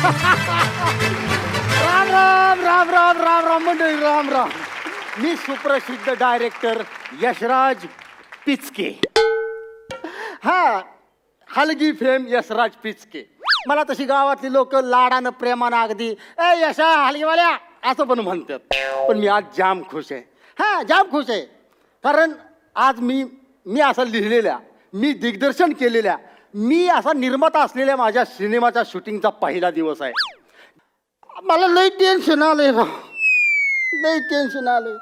राम राम राम राम राम राम मंडळी, राम राम. मी सुप्रसिद्ध डायरेक्टर यशराज पिचके. हा, हलगी फेम यशराज पिचके. मला तशी गावातली लोक लाडानं प्रेमानं अगदी ए यशा हलगीवाल्या असं पण म्हणतात. पण मी आज जाम खुश आहे. हा, जाम खुश आहे. कारण आज मी असं लिहिलेल्या, मी दिग्दर्शन केलेल्या, मी असा निर्माता असलेल्या माझ्या सिनेमाच्या शूटिंगचा पहिला दिवस आहे. मला लई टेन्शन आलंय ना, लई टेन्शन आलंय.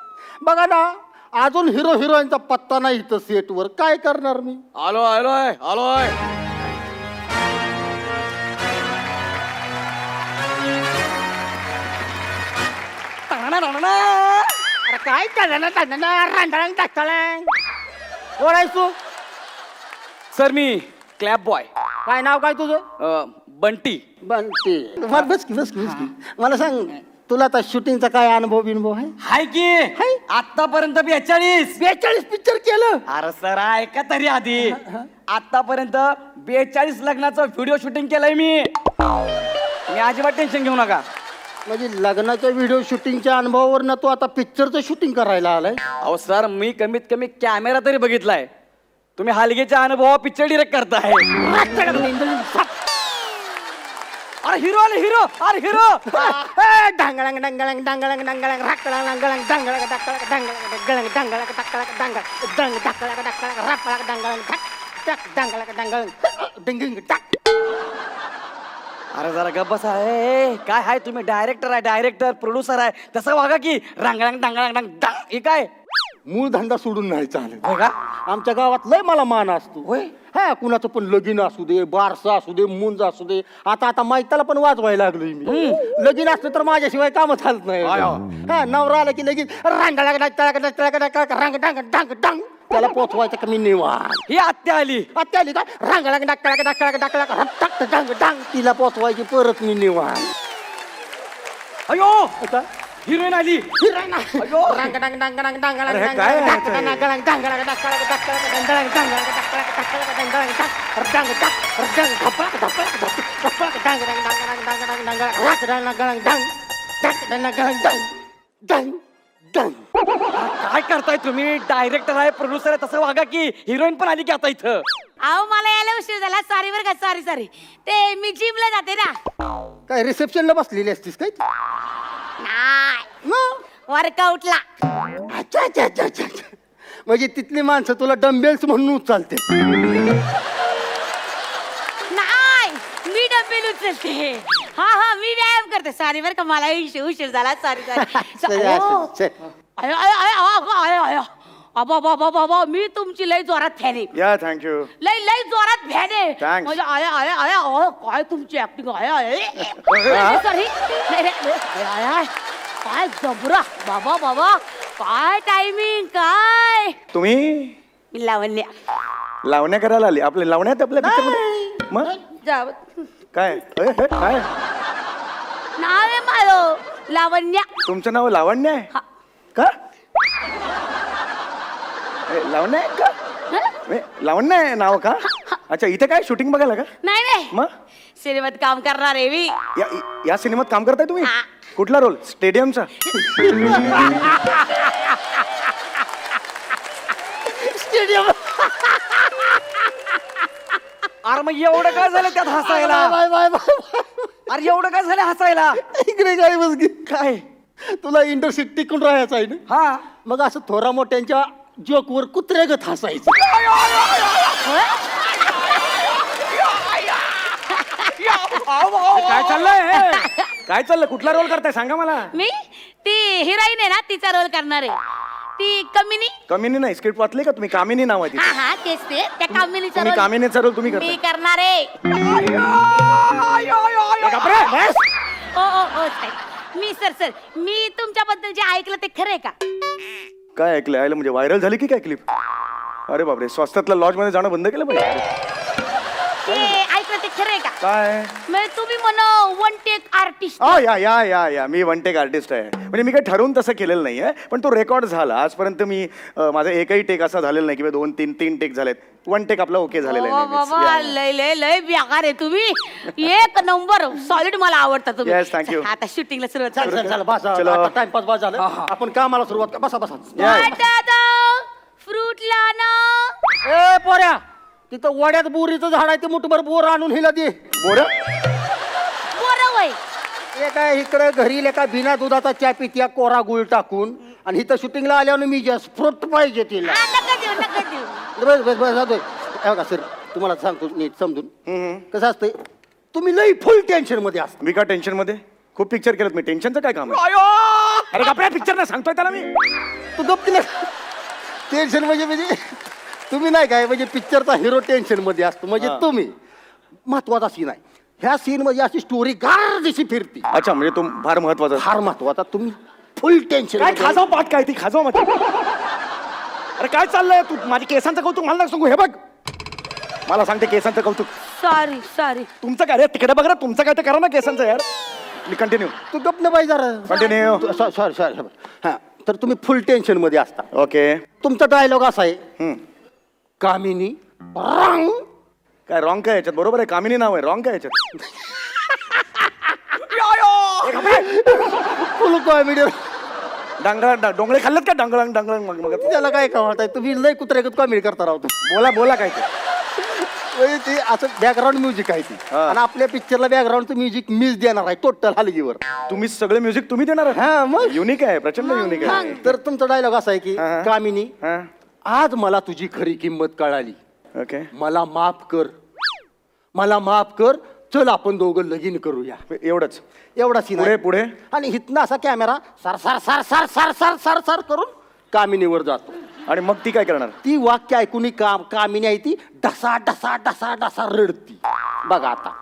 बघा ना, अजून हिरो हिरोईनचा पत्ता नाही इथं सेटवर. काय करणार मी? आलोय. अरे काय ओढायचो. सर मी क्लॅप बॉय. काय नाव काय तुझं? बंटी. बनते. बस की. मला सांग, तुला आता शूटिंगचा काय अनुभव आहे? हाय की आतापर्यंत 42 पिक्चर केलं. अरे सर ऐका तरी आधी. आतापर्यंत 42 लग्नाचं व्हिडिओ शूटिंग केलंय मी अजिबात टेन्शन घेऊ नका. म्हणजे लग्नाच्या व्हिडिओ शूटिंगच्या अनुभवावरनं तू आता पिक्चरचं शूटिंग करायला आलाय? अहो सर, मी कमीत कमी कॅमेरा तरी बघितलाय. तुम्ही हलगेच्या अनुभव पिक्चर डिरेक्ट करताय. अरे हिरो आले, हिरो. डांगळंग डांगळंग डांगळंग डांगळंग राकळंग डांगळंग डांगळंग डांगळंग डांगळंग डांगळंग डांगळंग डांगळंग डंग डांगळंग डांगळंग राकळंग डांगळंग टाक डांगळंग डांगळंग डिंगिंग टाक. अरे जरा गप्प बसा. काय आहे, तुम्ही डायरेक्टर आहे, डायरेक्टर प्रोड्युसर आहे, तसं वागा की. रांगळांग डांगळांग डांग डांग. हे काय मूळ धंदा सोडून नाही चालेल का? आमच्या गावात लय मला मान असतो. होय. हा, कुणाचं पण लगीन असू दे, बारसा असू दे, मुंज असू दे. आता माहिताला पण वाजवायला लागलोय मी. लगीन असलं तर माझ्याशिवाय काम चालत नाही. हा, नवरा आला की लगीन रांग डांग डांग डांग त्याला पोचवायचं कमी निवान. ही आत्या आली काय रांग डांग डांग तिला पोचवायची परत मी निवान. अयो हिरोईन आली. काय करताय तुम्ही? डायरेक्टर आहे, प्रोड्युसर आहे, तसं वागा की. हिरोईन पण आली की आता इथं. अहो मला यायला उशीर झाला. सॉरी बरं का. सॉरी. ते मी जिमला जाते ना. काय रिसेप्शनला बसलेली असतीस काय? नाही, वर्कआउटला. अच्छा. म्हणजे तिथली माणसं तुला डंबेल्स म्हणून उचलते? नाही, मी डबेल उचलते. हा मी व्यायाम करते. सॉरी बरं का, मला उशीर झाला. सॉरी. बाबा मी तुमची लय जोरात फॅन आहे. या थँक्यू. लय जोरात फॅन आहे. Thanks. म्हणजे आया काय तुमची ऍक्टिंग सॉरी. काय जबरा बाबा काय टायमिंग काय. तुम्ही मी लावण्या लावण्या करायला आली? आपले लावण्यात आपल्या पिक्चरमध्ये? मग काय काय नाव आहे माझं लावण्या. तुमचं नाव लावण्य आहे हा. का? लावण्य आहे का? लावण्य आहे नाव का? अच्छा, इथे काय शूटिंग बघायला का? नाही मग सिनेमात काम करणार आहे मी. या सिनेमात काम करताय तुम्ही? हा. कुठला रोल? स्टेडियमचा? स्टेडियम. अरे मग एवढं काय झालं त्यात हसायला? अरे एवढं काय झालं हसायला? इकडे काय बस काय तुला इंडस्ट्रीत टिकून राहायचं आहे ना? हा. मग असं थोरा मोठ्यांच्या जोकवर कुत्र्यागत हसायचं. काय चाललंय? काय चाललंय? कुठला रोल करताय सांगा मला. मी ती हिरोईन आहे ना, तिचा रोल करणार आहे. ती कमिनी. कमिनी नाही, स्क्रिप्ट वाचली का तुम्ही? कामिनी नाव आहे हा तेच ते. त्या कामिनीचा तुम्ही रोल कामिनीचा रोल तुम्ही मी करताय? करणार आहे. ओ साहेब, मी सर मी तुमच्याबद्दल जे ऐकलं ते खरंय का? काय ऐकलं? आयला म्हणजे व्हायरल झाली की काय क्लिप? अरे बापरे, स्वस्तातल्या लॉज मध्ये जाणं बंद केलं पाहिजे. ते ऐकलं ते खरंय का काय म्हणजे तुम्ही म्हणा वन टेक आर्टिस्ट या मी वन टेक आर्टिस्ट आहे म्हणजे मी काही ठरवून तसं केलेलं नाहीये पण तो रेकॉर्ड झाला आजपर्यंत मी माझा एकही टेक असा झालेला नाही किंवा 2-3 टेक झालेत वन टेक आपला ओके झालेला आहे नेहमीच. बाबा लय लय लय बेकार आहे तुम्ही एक नंबर सॉलिड मला आवडता तुम्ही Yes, thank you. आता शूटिंगला सुरुवात चल चल चल बस चलो. टाइमपास बस झालं आपण कामाला सुरुवात कर. बसा बसा फ्रूट लाना ए पोऱ्या तिथं वड्यात बोरीचं झाड आहे ते मुठभर बोर आणून हिला दे बोरं? बरं वय हे काय इकडे घरी लेका बिना दुधाचा चहा पित्या कोरा गुळ टाकून आणि इथं शूटिंगला आल्यावर मी जास्त फ्रूट पाहिजे तिला नका देऊ नका देऊ बस बस बस जातोय हे बघा सर तुम्हाला सांगतो नीट समजून कसं असतंय तुम्ही लई फुल टेन्शन मध्ये असता मी का टेन्शन मध्ये खूप पिक्चर केलं मी टेन्शनचं काय काम आहे अरे आपल्या पिक्चर नाही सांगतोय त्याला मी तू गप्प ना टेन्शन म्हणजे तुम्ही नाही काय म्हणजे पिक्चरचा हिरो टेन्शन मध्ये असतो म्हणजे तुम्ही महत्वाचा सीन आहे ह्या सीन मध्ये अशी स्टोरी गार दिशी फिरती अच्छा म्हणजे तो फार महत्वाचा फार महत्वाचा तुम्ही फुल टेन्शन काय खाजाव पाठ काय ती खाजाव मत अरे काय चाललंय तू माझी केसांचं कौतुक मला सांगू हे बघ मला सांगते केसांचं कौतुक सॉरी सॉरी तुमचं काय रे तिकडे बघ ना तुमचं काय ते करा ना केसांचं यार मी कंटिन्यू तू गप्प न पाहिजे जरा कंटिन्यू सॉरी सॉरी हा तर तुम्ही फुल टेन्शन मध्ये असता ओके तुमचा डायलॉग असा आहे कामिनी रंग काय रॉंग काय याच्यात बरोबर आहे कामिनी नाव आहे रॉंग काय याच्यात फुल कॉमेडी डांगळा डोंगळे खाल्लेत का डांगळंग डांगळंग मग मग त्याला काय कळत तुम्ही लय कुत्र्यागत कॉमेडी करता राहतो बोला बोला काय ते म्हणजे ते असं बॅकग्राऊंड म्युझिक आहे ती हा. आणि आपल्या पिक्चरला बॅकग्राऊंडचं म्युझिक मीच देणार आहे टोटल हलगीवर तुम्ही सगळे म्युझिक तुम्ही देणार हा मग युनिक आहे प्रचंड युनिक आहे तर तुमचा डायलॉग असा आहे की हा. कामिनी हा आज मला तुझी खरी किंमत कळाली ओके मला माफ कर मला माफ कर चल आपण दोघं लगीन करूया एवढंच एवढा सीन पुढे पुढे आणि हिथनं असा camera sir sir sir sir sir sir sir sir करून कामिनीवर जातो आणि मग ती काय करणार ती वाक्य ऐकून कामिनी आहे ती डसा डसा डसा डसा रडती बघा आता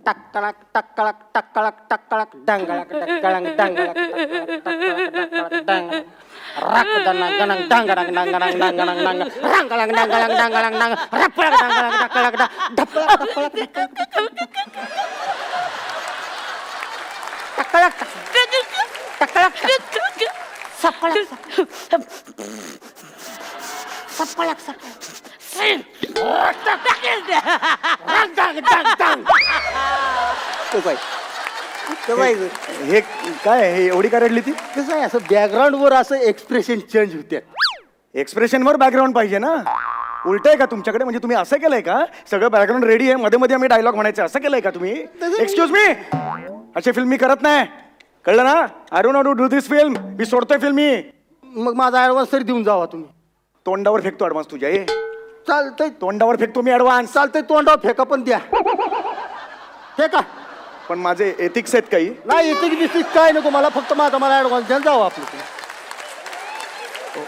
टक्कळक टक्कळक टक्कळक टक्कळक डांगळक डक्कळक डांगळक टक्कळक डांगळक रक्तदनक गणक डांगळक डांगळक डांगळक डांग रांगळक डांगळक डांगळक डांग रपळक डांगळक डक्कळक ढपळक टक्कळक टक्कळक टक्कळक सपळक सपळक हे काय हे एवढी का रडली ती कसं आहे असं बॅकग्राऊंड वर असं एक्सप्रेशन चेंज होते एक्सप्रेशनवर बॅकग्राऊंड पाहिजे ना उलट आहे का तुमच्याकडे म्हणजे तुम्ही असं केलंय का सगळं बॅकग्राऊंड रेडी आहे मध्ये मध्ये आम्ही डायलॉग म्हणायचं असं केलंय का तुम्ही एक्सक्यूज मी अशी फिल्म मी करत नाही कळलं ना I don't know to do this film मी सोडतोय फिल्म मी मग माझा ऍडव्हान्स तरी देऊन जावा तुम्ही तोंडावर फेकतो ऍडव्हान्स तुझ्या ये चालतंय तोंडावर फेकतो मी ऍडव्हान्स चालतंय तोंडावर फेका पण द्या फेका पण माझे एथिक्स आहेत काही नाही इथे दिसते काय नको मला फक्त मला ऍडव्हान्स द्या जावं आपलं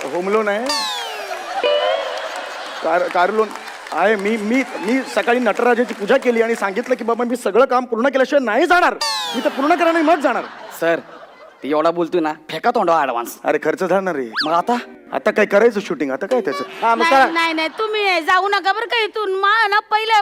होम लोन आहे कार लोन आहे मी मी मी सकाळी नटराजाची पूजा केली आणि सांगितलं की बाबा मी सगळं काम पूर्ण केल्याशिवाय नाही जाणार मी तर पूर्ण करणार मग जाणार सर ती एवढा बोलतोय ना फेका तोंडा ऍडव्हान्स अरे खर्च झाणार रे मग आता आता काय करायचं शूटिंग आता काय त्याचं हा मग नाही करा नाही नाही तुम्ही जाऊ नका बरं का इथून ना पहिला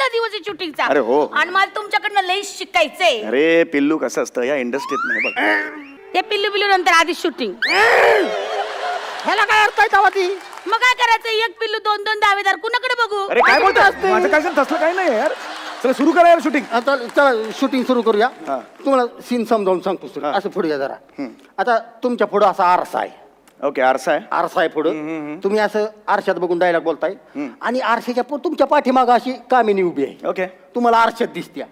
दिवस आहे शूटिंगचा अरे हो. आणि मला तुमच्याकडनं लई शिकायचंय अरे पिल्लू कसं असतं या इंडस्ट्रीत नाही बघ ते पिल्लू पिल्लू नंतर आधी शूटिंग ह्याला काय अर्थ आहे तेव्हा ती मग काय करायचं एक पिल्लू दोन दोन दावेदार कुणाकडे बघू अरे काय बोलतोस माझं काय तसलं काय नाही यार चला सुरू करा यार शूटिंग आता चला शूटिंग सुरू करूया हा. तुम्हाला सीन समजावून सांगतो सर हा. असं पुढे या जरा आता तुमच्या पुढं असा आरसा आहे ओके आरसा आहे आरसा आहे पुढं तुम्ही असं आरशात बघून डायलॉग बोलताय आणि आरशाच्या तुमच्या पाठीमागं अशी कामिनी उभी आहे ओके तुम्हाला आरशात दिसत्या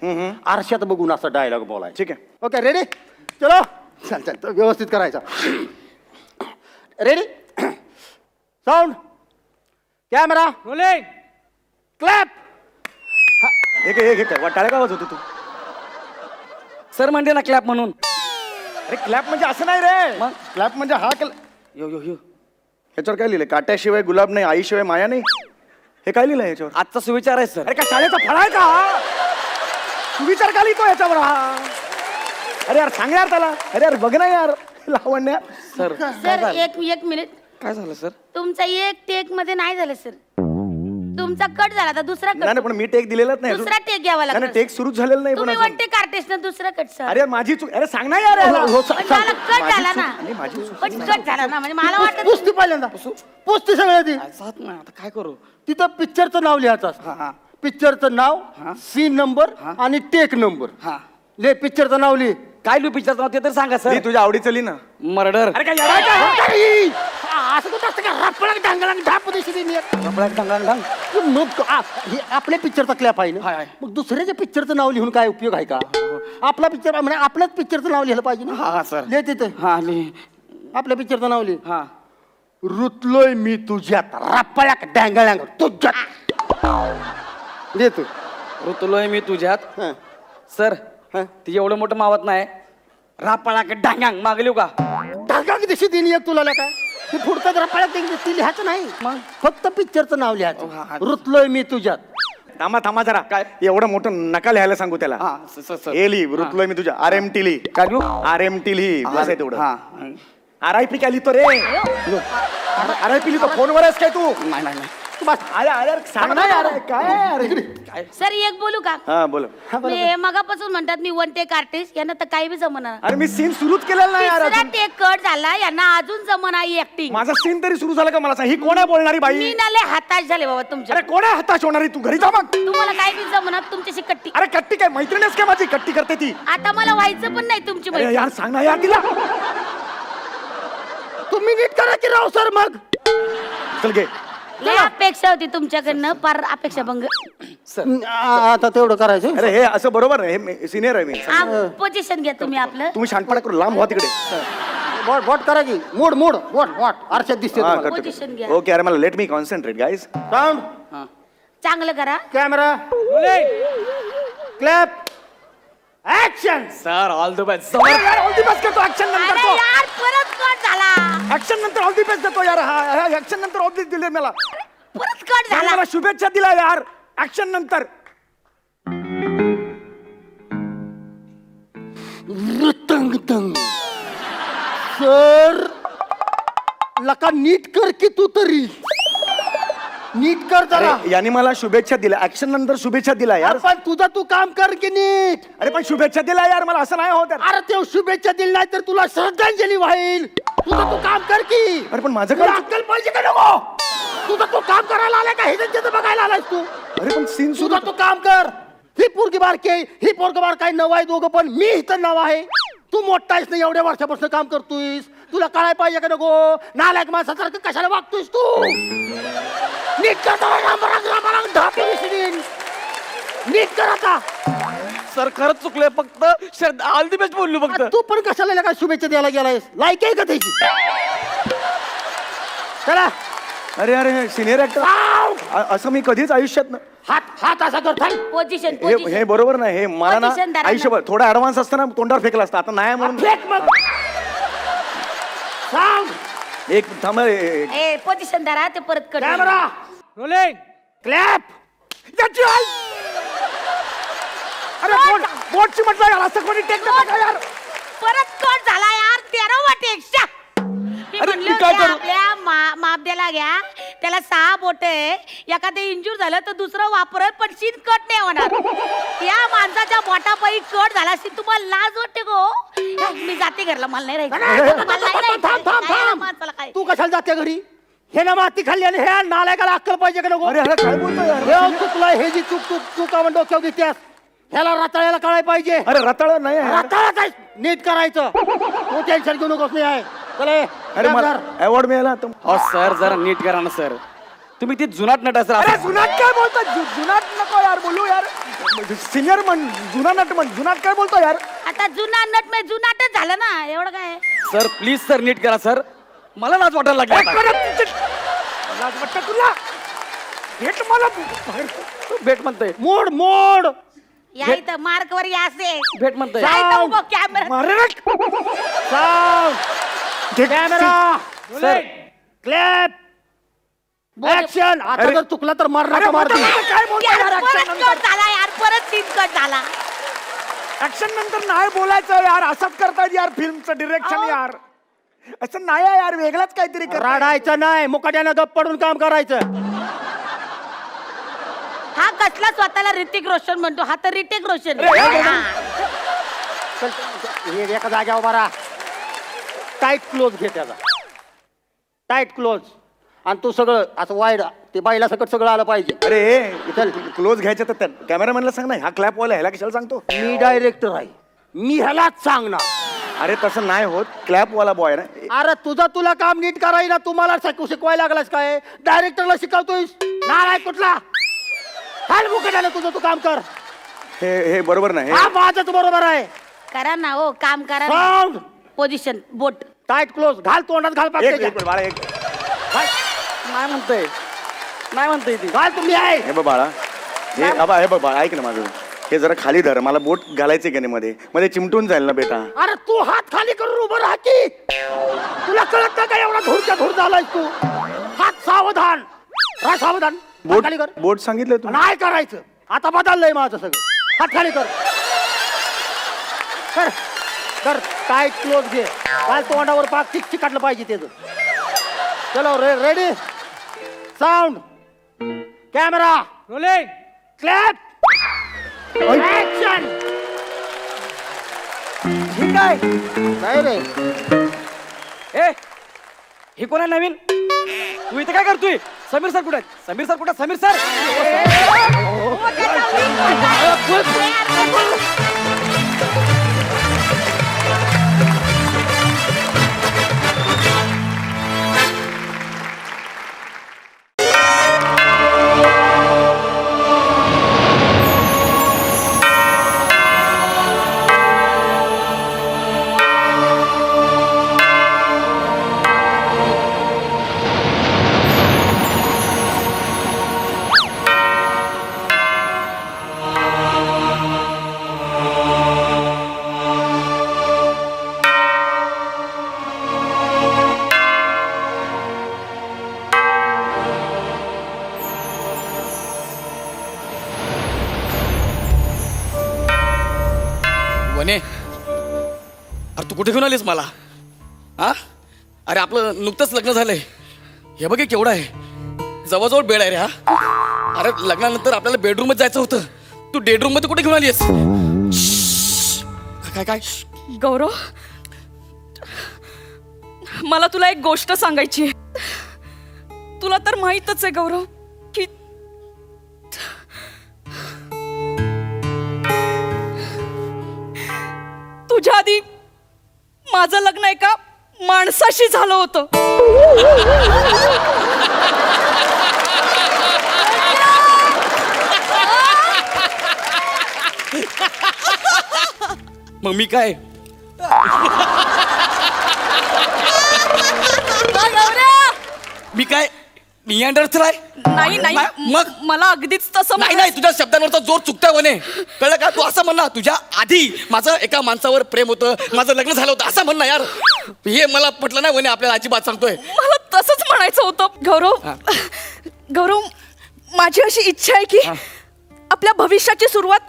आरशात बघून असं डायलॉग बोलायचं ठीक आहे ओके रेडी चलो चल चल तो व्यवस्थित करायचा रेडी साऊंड कॅमेरा क्लॅप हे काय टाळ्या का वाजवतो तू सर म्हणते ना क्लॅप म्हणून अरे क्लॅप म्हणजे असं नाही रे मग? क्लॅप म्हणजे हा यो यो यो ह्याच्यावर काय लिहिलंय काट्याशिवाय गुलाब नाही आईशिवाय माया नाही हे काय लिहिलंय ह्याच्यावर आजचा सुविचार आहे सर अरे काय शाळेचा फळ आहे का हा? तू विचार का लिहितो ह्याच्यावर हा अरे यार सांग यार त्याला अरे यार बघ ना यार लावण्या सर सर एक मिनिट काय झालं सर तुमचा एक टेक मध्ये नाही झालं सर तुमचा कट झाला आता दुसरा नाही कट पण मी टेक दिलेलाच नाही दुसरा टेक घ्यावा नाही लागतो टेक सुरूच झालेला नाही पण तुम्ही अजून. वन टेक आर्टिस्ट ना दुसरा कट सर अरे माझी चूक अरे सांग ना यार याला. हो, पण मला कट माझी झाला चूक- ना आणि माझी चूक. पण कट झाला ना म्हणजे मला वाटत पुसती पहिल्यांदा पुसती सगळं ती साथ ना आता काय करू तिथं पिक्चरचं नाव लिहायचं हा, हा. असतं पिक्चरचं नाव हा. सीन नंबर आणि टेक नंबर हा ले पिक्चरचं नाव लिह काय लिहू पिक्चर नाव ते तर सांगा ती सर तुझ्या आवडीचं लिही ना मर्डर अरे काय येडा काय? असं कुठं असतं का रपळक ढांगळाक ढाप दिशी मग हे आपल्या पिक्चरचा क्लॅप आहे हाय, ना हाय. मग दुसऱ्याच्या पिक्चरचं नाव लिहून काय उपयोग आहे का आपला पिक्चर म्हणजे आपल्याच पिक्चरचं नाव लिहिलं पाहिजे हा, हा, ना सर. लिह तिथं हा लिह आपल्या पिक्चरचं नाव लिह हा रुतलोय मी तुझ्यात रपळक ढांगळाक तुझ्यात लिह तू ऋतुलोय मी तुझ्यात हं. सर हं. ती एवढं मोठं मावत नाही रापाळा डांगांग मागलिव का ढांगाक दिशी दिली एक तुला काय ती पुढचं रपळक ती लिहायचं नाही मग? फक्त पिक्चरचं नाव हा, हा. लिहायचं रुतलोय मी तुझ्यात थांबा थांबा जरा काय एवढं मोठं नका लिहायला सांगू त्याला हा सर हे लिही वृत्तलोय मी तुझ्या RMT लिही काय लिहू RMT लिही बस आहे तेवढं हा RIP काय लिहितो रे RIP लिहितो फोनवर आहेस काय तू नाही नाही नाही बस अरे अरे सांग ना यार काय अरे सर एक बोलू का हा बोल मी मगापासून म्हणतात मी वन टेक आर्टिस्ट यांना तर काही बी जमणार अरे मी सीन सुरूच केलेला नाही यार तिसरा अजून. टेक कट झाला यांना अजून जमना ऍक्टिंग माझा सीन तरी सुरू झाला का मला सांग ही कोण आहे बोलणारी मी बाई नाले हताश झाले बाबा तुमच्या अरे कोण आहे हताश होणारी तू घरी जा मग तुम्हाला काय बी जमणार तुमच्याशी कट्टी अरे कट्टी काय मैत्रीणच काय माझी कट्टी करते ती आता मला व्हायचं पण नाही तुमची अरे मैत्रीण. यार सांग ना यार तिला तुम्ही नीट करा की राव सर मग चल घे लय अपेक्षा होती तुमच्याकडनं पार अपेक्षा भंग आता तेवढं करायचं अरे हे असं बरोबर आहे सिनियर आहे मी पोझिशन घ्या तुम्ही आपलं तुम्ही शांतपणा करू लांब व्हा तिकडे वॉट वॉट करा की मूड मूड वॉट वॉट आरशात दिसते हा तुम्हाला. Position घ्या. ओके अरे मला let me concentrate guys sound चांगलं करा camera clap action sir all the best all the best करतो ऍक्शन नंतर अरे तो यार परत कट झाला ऍक्शन नंतर ऑल दी बेस्ट देतो यार हा ऍक्शन नंतर ऑल दी दिले मला परत कट झाला मला शुभेच्छा दिला यार ऍक्शन नंतर तंग तंग सर लका नीट कर की तू तरी नीट कर जरा अरे, याने मला शुभेच्छा दिल्या ऍक्शन नंतर शुभेच्छा दिला यार पण तुझं तू काम कर की नीट अरे पण शुभेच्छा दिला यार मला असं नाही होत यार. अरे ते शुभेच्छा दिली नाही तर तुला श्रद्धांजली वाईल तुझं तू काम कर की अरे पण माझं तुला काय अक्कल पाहिजे का नको तुझं तू काम करायला आलाय का हे त्यांच्याचं बघायला आलायस तू अरे पण सीन सुरू तुझं तू काम कर ही पोरगी बारकी आहे, ही पोरग बार काय नव आहे दोघं पण मी इथं नव आहे तू मोठा आहेस ना एवढ्या वर्षापासून काम करतोयस तुला कळाय पाहिजे का नको नालायक माणसासारखं कशाला वागतोयस तू नीट कर जरा, रामराम, धापे विसरीन. नीट कर आता सर खरंच चुकलोय फक्त ऑल द बेस्ट बोललो फक्त तू पण कशाला काय शुभेच्छा द्यायला गेलायस लायक आहे का त्याची चला अरे अरे सिनियर ऍक्टर असं मी कधीच आयुष्यात हात हात असा कर थांब. पोझिशन हे बरोबर नाही हे मला ना Position धरा. आयुष्यभर थोडा ऍडव्हान्स असताना तोंडावर फेकला असता आता नाही म्हणून फेक मग सांग एक थांब ए पोझिशन धरा ते परत कट कॅमेरा रोलिंग क्लॅप याची आई! अरे बोटची म्हटलं यार असं कोणी टेक देतं का यार परत कट झाला यार 13 वाटे एक्स्ट्रा मी अरे, म्हणलं मी काय होते करू? आपल्या मापद्याला घ्या त्याला 6 बोट आहे एखादं इंजूर झालं तर दुसरं वापरत पण सीन कट नाही होणार या माणसाच्या बोटापायी कट झाला असेल तुम्हाला लाज वाटते गो मी जाते घरला मला नाही राहायचं मला नाही राहायचं. थांब थांब काय या थांब माणसाला काय तू कशाला जाते घरी हे ना माती खाल्ली आणि हे नालायकाला अक्कल पाहिजे का नको अरे अरे काय बोलतो यार हे चुकला हे जी चूक चूक चुका म्हणतो डोक्यावर घेतेस ह्याला रताळ्याला कळाय पाहिजे अरे रताळ नाही आहे यार. रताळा काय नीट करायचं तू टेन्शन घेऊ नकोस नाही आहे चले अरे मला अवॉर्ड मिळाला आता अहो सर जरा नीट करा ना सर तुम्ही ती जुनाट नट सर अरे जुनाट काय बोलतो जुनाट नको यार बोलू यार सिनियर म्हण जुना नट म्हण जुनाट काय बोलतो यार आता जुना नट म्हणजे जुनाटच झालं ना एवढं काय सर प्लीज सर नीट करा सर मला लाज वाटायला एक लागली मिनिट. लाज वाटतं तुला भेट मला भेट म्हणतोय मोड मोड या इथं मार्क वर या असे भेट म्हणतोय कॅमेरा मारे रे. कॅमेरा सर क्लॅप ऍक्शन आता अरे. जर चुकला तर मार अरे मार काय बोलतो यार परत ऍक्शन कट झाला यार परत सीन कट झाला ऍक्शन नंतर नाही बोलायचं यार असंच करतायत यार फिल्मचं डिरेक्शन अहो. यार असं नाही आहे यार वेगळाच काहीतरी कर राडायचं नाही मुकाट्यानं गप पडून काम करायचं हा कसला स्वतःला ऋतिक रोशन म्हणतो, हा तर ऋतिक रोशन अरे, आहे. अरे, हा. चल, हे एका जाग्यावर मारा. टाईट क्लोज घे त्याचा, टाईट क्लोज. आणि तू सगळं असं वाईड, ते बाईला सकट सगळं आलं पाहिजे. अरे चल क्लोज घ्यायचं तर कॅमेरामॅनला सांग ना, हा क्लॅप वाला ह्याला कशाला सांगतो? मी डायरेक्टर आहे, मी ह्यालाच सांगणार. अरे तसं नाही होत, क्लॅप वाला बॉय ना. अरे तुला काम नीट करायला तुम्हाला शिकवायला लागलास काय? डायरेक्टरला शिकवतोयस नालायक कुठला? हाल मुकट आलं तुझं, तू काम कर. हे बरोबर नाही. हा माझंच बरोबर आहे. करा ना हो, काम करा. साऊंड पोझिशन बोट. टाईट क्लोज घाल, तोंडात घाल एक पाहिजे. मिनिट बाळा, एक नाही म्हणतोय, नाही म्हणतोय ती. घाल तुम्ही आहे. हे बघ बाळा, हे बघ बाळा, ऐक ना माझं. हे जरा खाली धर, मला बोट घालायचे की नाही मध्ये मध्ये चिमटून जाईल ना बेटा. अरे तू हात खाली करून उभं राहा की. तुला कळत नाही का एवढा धूरच्या धूर झालाय तू? हात सावधान राहा, सावधान. हात बोट खाली कर. बोट सांगितलं तू. नाही करायचं, आता बदललंय माझं सगळं. हात खाली कर, कर कर. टाईट क्लोज घे, काल तोंडावर पाक चिक चिकाटलं पाहिजे त्याचं. चलो ready, sound, camera rolling, clap, action. ठीक आहे. नाही रे, ए हे कोण आहे नवीन? तू इथे काय करतोय? समीर सर कुठे आहेत? समीर सर कुठे? समीर सर वने, अरे तू कुठे घेऊन आलीस मला? हा, अरे आपलं नुकतंच लग्न झालंय. हे बघ हे केवढं आहे, जवळजवळ बेड आहे रे. हा, अरे लग्नानंतर आपल्याला बेडरूम मध्ये जायचं होतं, तू बेडरूम मध्ये कुठे घेऊन आलीस? काय काय? गौरव, मला तुला एक गोष्ट सांगायची आहे. तुला तर माहीतच आहे गौरव की तुझ्या आधी माझं लग्न एका माणसाशी झालं होतं. मग मी काय? मी काय निअँडरथल आहे? नाही नाही, मग? मला अगदीच तसं नाही नाही, तुझ्या शब्दांवरचा जोर चुकतोय वने, कळलं का? तू असं म्हण ना, तुझ्या आधी माझं एका माणसावर प्रेम होतं, माझं लग्न झालं होतं, असं म्हण ना यार. हे मला पटलं नाही वने, आपल्याला अजिबात सांगतोय. मला तसंच म्हणायचं होतं गौरव. गौरव, माझी अशी इच्छा आहे की आपल्या भविष्याची सुरुवात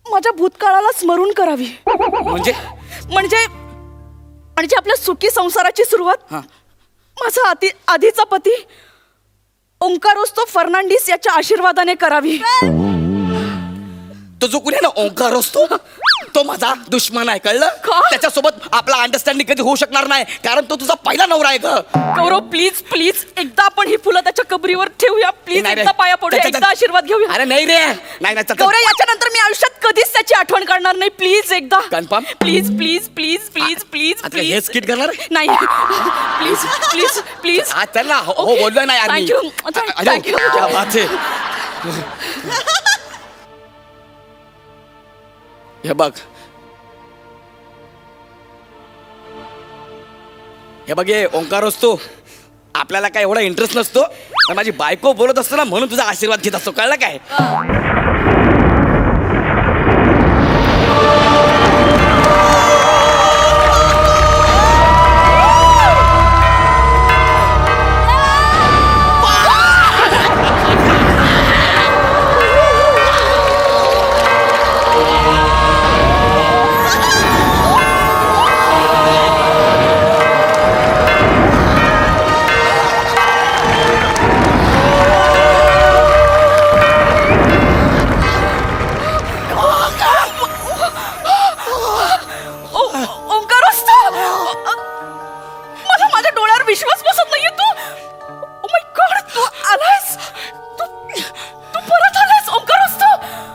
माझ्या भूतकाळाला स्मरून करावी. म्हणजे म्हणजे म्हणजे आपल्या सुखी संसाराची सुरुवात हा. माझा आधीचा पती ओंकारोस्तो फर्नांडिस याच्या आशीर्वादाने करावी. तो जो कुणी ना ओंकार असतो, तो माझा दुश्मन आहे, कळलं? का? त्याच्यासोबत आपला अंडरस्टँडिंग कधी होऊ शकणार नाही, कारण तो तुझा पहिला नवरा आहे ग. गौरव, प्लीज प्लीज एकदा आपण ही फुलं त्याच्या कबरीवर ठेवूया. प्लीज नाही रे. एकदा पाया पडूया, एकदा आशीर्वाद घेऊया. अरे नाही रे, नाही नाही, चल, चल. गौरव, याच्यानंतर मी आयुष्यात कधीच त्याची आठवण करणार नाही. प्लीज एकदा. Confirm? Please please please please please आता हे skit करणार? नाही, प्लीज प्लीज प्लीज. हा, चल ना. हो बोललोय ना यार मी. Thank you thank you. क्या बात है. हे बघ, हे बघ, हे ओंकार असतो, आपल्याला काय एवढा इंटरेस्ट नसतो, पण माझी बायको बोलत असतो ना, म्हणून तुझा आशीर्वाद घेत असतो, कळलं काय?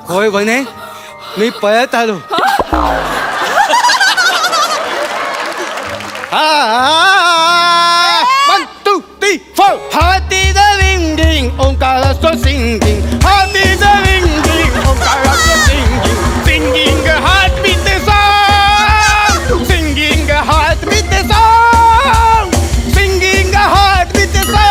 होय बने मी पळत आलो. One, two, three, four. Heart is a ringing, Omkar असतो singing. Heart is a ringing, Omkar असतो singing. Singing a heart with the song. Singing a heart with the song. Singing a heart with the song.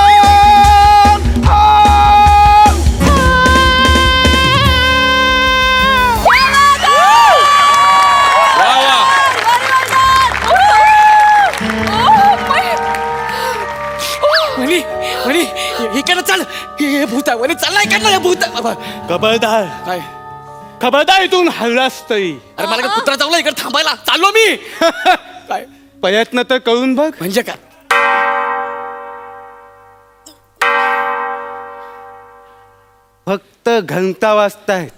वनी वनी इकडे चल. हे भूत आहे वनी, चाललाय इकडनं हे भूत. खबरदार काय खबरदार इथून हल्लास तरी अरे मला काय कुत्रा चावला इकडे थांबायला चाललो मी. काय प्रयत्न तर करून बघ. म्हणजे काय? फक्त घंटा वाजतायत.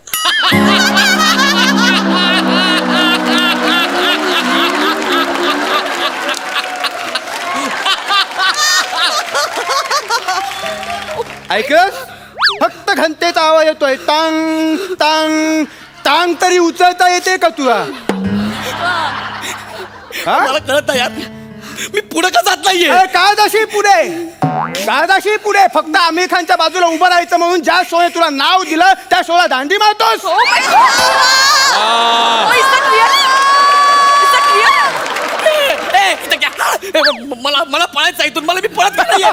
ऐकलंस? फक्त घंटेचा आवाज येतोय. टांग टांग टांग तरी उचलता येते का तुला? हा? मला कळत नाही यार, मी पुढे का जात नाहीये. अरे काळदाशी पुढे फक्त आमिर खानच्या बाजूला उभं राहायचं म्हणून ज्या शोने तुला नाव दिलं त्या शोला दांडी मारतोस. मला मला पळायचं आहे इथून, मला मी पळत नाहीये.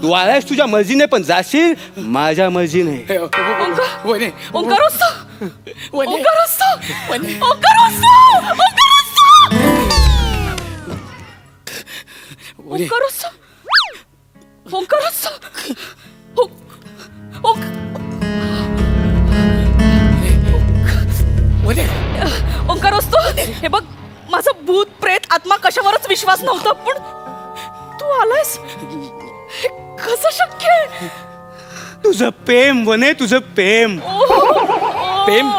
तू आलायस तुझ्या मर्जीने पण जाशील माझ्या मर्जीने. वने ओंकार असतो. वने ओंकार असतो. वने ओंकार असतो. ओंकार असतो. वने ओंकार असतो. ओंकार असतो. वने ओंकार असतो. हे बघ, माझं भूत प्रेत आत्मा कशावरच विश्वास नव्हता, पण तू आलायस हे कसं शक्य आहे? तुझं प्रेम वने, तुझं प्रेम. प्रेम?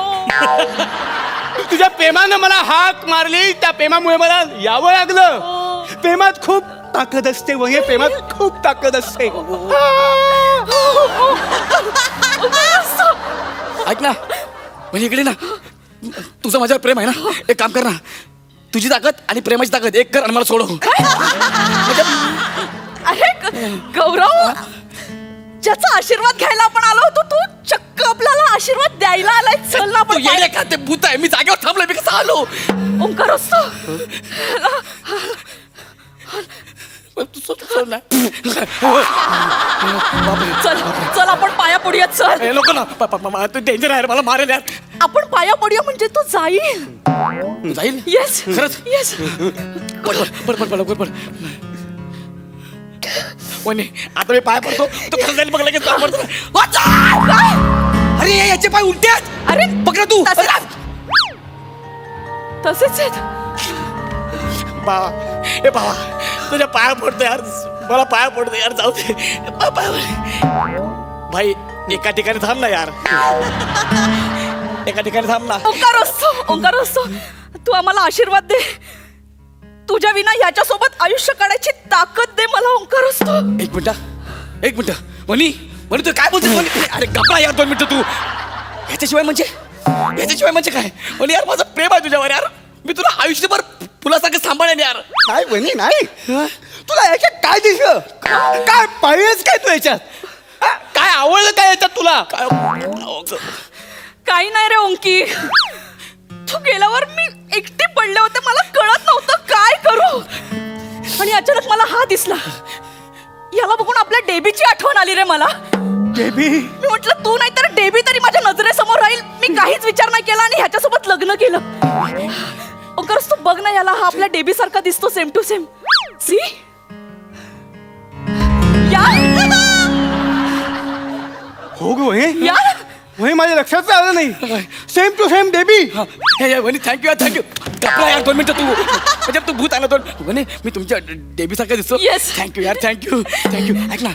तुझ्या प्रेमानं मला हाक मारली, त्या प्रेमामुळे मला यावं लागलं. प्रेमात खूप ताकद असते वने, प्रेमात खूप ताकद असते. ऐक ना, म्हणजे इकडे ना, तुझं माझ्यावर प्रेम आहे ना, एक काम कर ना, तुझी ताकद आणि प्रेमाची ताकद एक कर आणि मला सोडव. अरे गौरव, ज्याचा आशीर्वाद घ्यायला आपण आलो होतो, तू चक्क आपल्याला आशीर्वाद द्यायला आलाय. चल ना तू आपण येणे का, ते भूत आहे, मी जागेवर थांबलोय, मी कसं आलो. ओंकार असतो. तू सोड ना. चल चल आपण पाया पडूया. चल हे लोक ना, तू डेंजर आहे रे, मला मारेल यार. आपण पाया पडूया म्हणजे तो जाईल. जाईल येस खरंच? येस. पड वने, आता मी पाय पडतो, तो खरं जाईल बघ लगेच पाय पडतो. वाचा! अरे याचे पाय उलटे आहेत. अरे बघ ना तू. तसेच आहेत. बाबा, ए बाबा, तुझ्या पाया पडतो यार, मला पाया पडतो यार, जाऊ दे. भाई एका ठिकाणी थांब ना यार, एका ठिकाणी थांब ना. ओंकार असतो. ओंकार असतो. तू आम्हाला आशीर्वाद दे. तुझ्या विना याच्यासोबत आयुष्य काढायची ताकद दे मला. ओंकार असतो. एक मिनिट वनी तू काय बोलतोस? अरे गप्पा यार 2 मिनिटं तू. याच्याशिवाय म्हणजे काय वनी यार, माझं प्रेम आहे तुझ्यावर यार, मी तुला आयुष्यभर फुलासारखं सांभाळेन यार. नाही वनी नाही. तुला याच्यात काय दिसलं? काय पाहिजेच काय तू याच्यात? काय आवडलं काय याच्यात तुला? काही नाही रे ओंकी, तू गेल्यावर मी एकटी पडले होते, मला कळत नव्हतं काय करू, आणि अचानक मला हा दिसला. याला बघून आपल्या डेबीची आठवण आली रे मला. बेबी मी म्हटलं तू नाही तर डेबी तरी माझ्या नजरेसमोर राहील. मी काहीच विचार नाही केला आणि ह्याच्यासोबत लग्न केलं. ओंकार तू बघ ना, याला हा आपल्या डेबी सारखा दिसतो, सेम टू सेम. सी हो ग वही यार वही, माझ्या लक्षात आलं नाही. Same to same baby. वनी थँक्यू यार, थँक्यू. गप्पा यार 2 मिनिटं तू, म्हणजे तू भूत आहे ना. वनी मी तुमच्या डेबी सारखं दिसतो. Yes. थँक्यू यार, थँक्यू. ऐक ना,